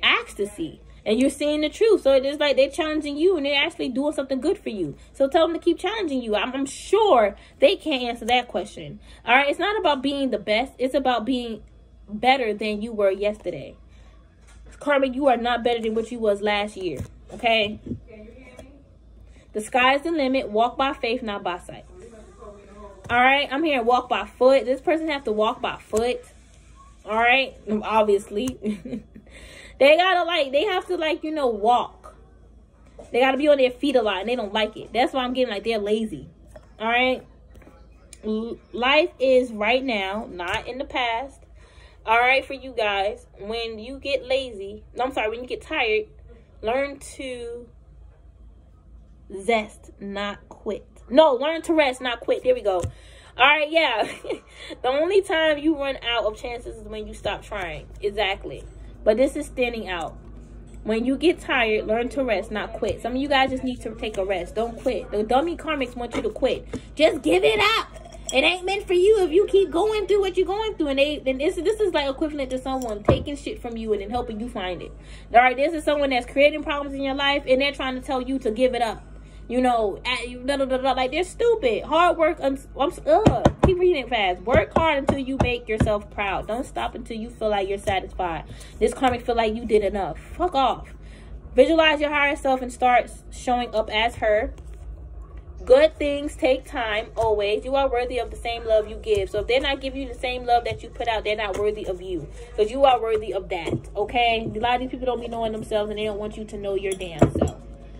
asked to see. And you're seeing the truth. So it's like they're challenging you, and they're actually doing something good for you. So tell them to keep challenging you. I'm sure they can't answer that question. All right, it's not about being the best. It's about being better than you were yesterday. Karmic, you are not better than what you was last year. Okay? The sky is the limit. Walk by faith, not by sight. All right, I'm here. Walk by foot. This person have to walk by foot. All right, obviously. They have to walk. They gotta be on their feet a lot, and they don't like it. That's why I'm getting like they're lazy. All right, life is right now, not in the past. All right, for you guys, when you get lazy, when you get tired, learn to zest, not quit. No, learn to rest, not quit. There we go. All right, yeah. The only time you run out of chances is when you stop trying. Exactly. But this is standing out. When you get tired, learn to rest, not quit. Some of you guys just need to take a rest. Don't quit. The dummy karmics want you to quit. Just give it up. It ain't meant for you if you keep going through what you're going through. And this is like equivalent to someone taking shit from you and then helping you find it. All right, this is someone that's creating problems in your life, and they're trying to tell you to give it up. Like they're stupid. Hard work. Keep reading it fast. Work hard until you make yourself proud. Don't stop until you feel like you're satisfied. This karmic feel like you did enough. Fuck off. Visualize your higher self and start showing up as her. Good things take time, always. You are worthy of the same love you give. So if they're not giving you the same love that you put out, they're not worthy of you. Because you are worthy of that, okay? A lot of these people don't be knowing themselves, and they don't want you to know your damn self.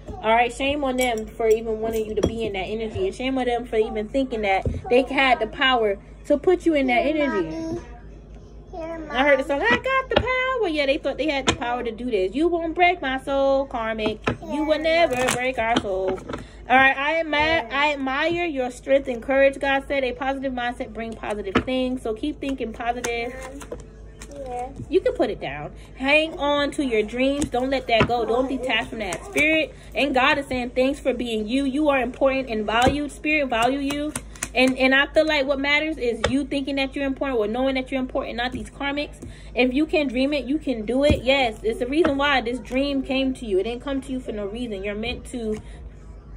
All right, shame on them for even wanting you to be in that energy. And shame on them for even thinking that they had the power to put you in that energy. I heard the song, I got the power. Yeah, they thought they had the power to do this. You won't break my soul, Karmic. You will never break our soul. All right, I admire your strength and courage. God said a positive mindset brings positive things. So keep thinking positive. You can put it down. Hang on to your dreams. Don't let that go. Don't detach from that. Spirit and God is saying thanks for being you. You are important and valued. Spirit value you. And I feel like what matters is you thinking that you're important or knowing that you're important, not these karmics. If you can dream it, you can do it. Yes, it's the reason why this dream came to you. It didn't come to you for no reason. You're meant to,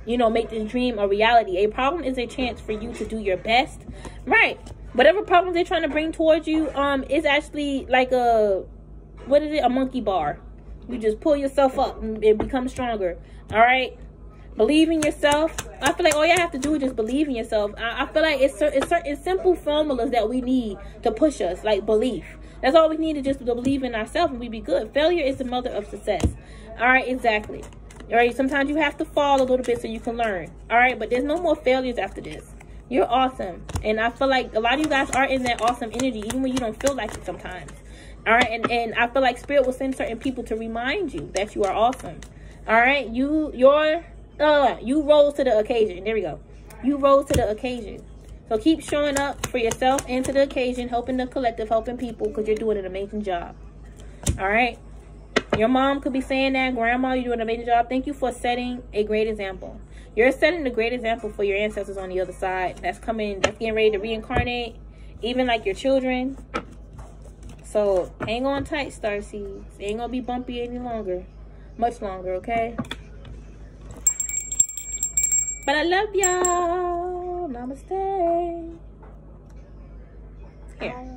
make this dream a reality. A problem is a chance for you to do your best. Right. Whatever problems they're trying to bring towards you, is actually like a monkey bar. You just pull yourself up and become stronger. All right. Believe in yourself. I feel like all you have to do is just believe in yourself. I feel like it's certain simple formulas that we need to push us, like belief. That's all we need, to just believe in ourselves and we be good. Failure is the mother of success. All right, exactly. All right, sometimes you have to fall a little bit so you can learn. All right, but there's no more failures after this. You're awesome. And I feel like a lot of you guys are in that awesome energy, even when you don't feel like it sometimes. All right, and I feel like Spirit will send certain people to remind you that you are awesome. All right, you rose to the occasion. There we go. You rose to the occasion. So keep showing up for yourself and to the occasion, helping the collective, helping people, because you're doing an amazing job. All right. Your mom could be saying that. Grandma, you're doing an amazing job. Thank you for setting a great example. You're setting a great example for your ancestors on the other side. That's getting ready to reincarnate, even like your children. So hang on tight, starseeds. It ain't gonna be bumpy any longer. Much longer, okay? But I love y'all. Namaste. Here.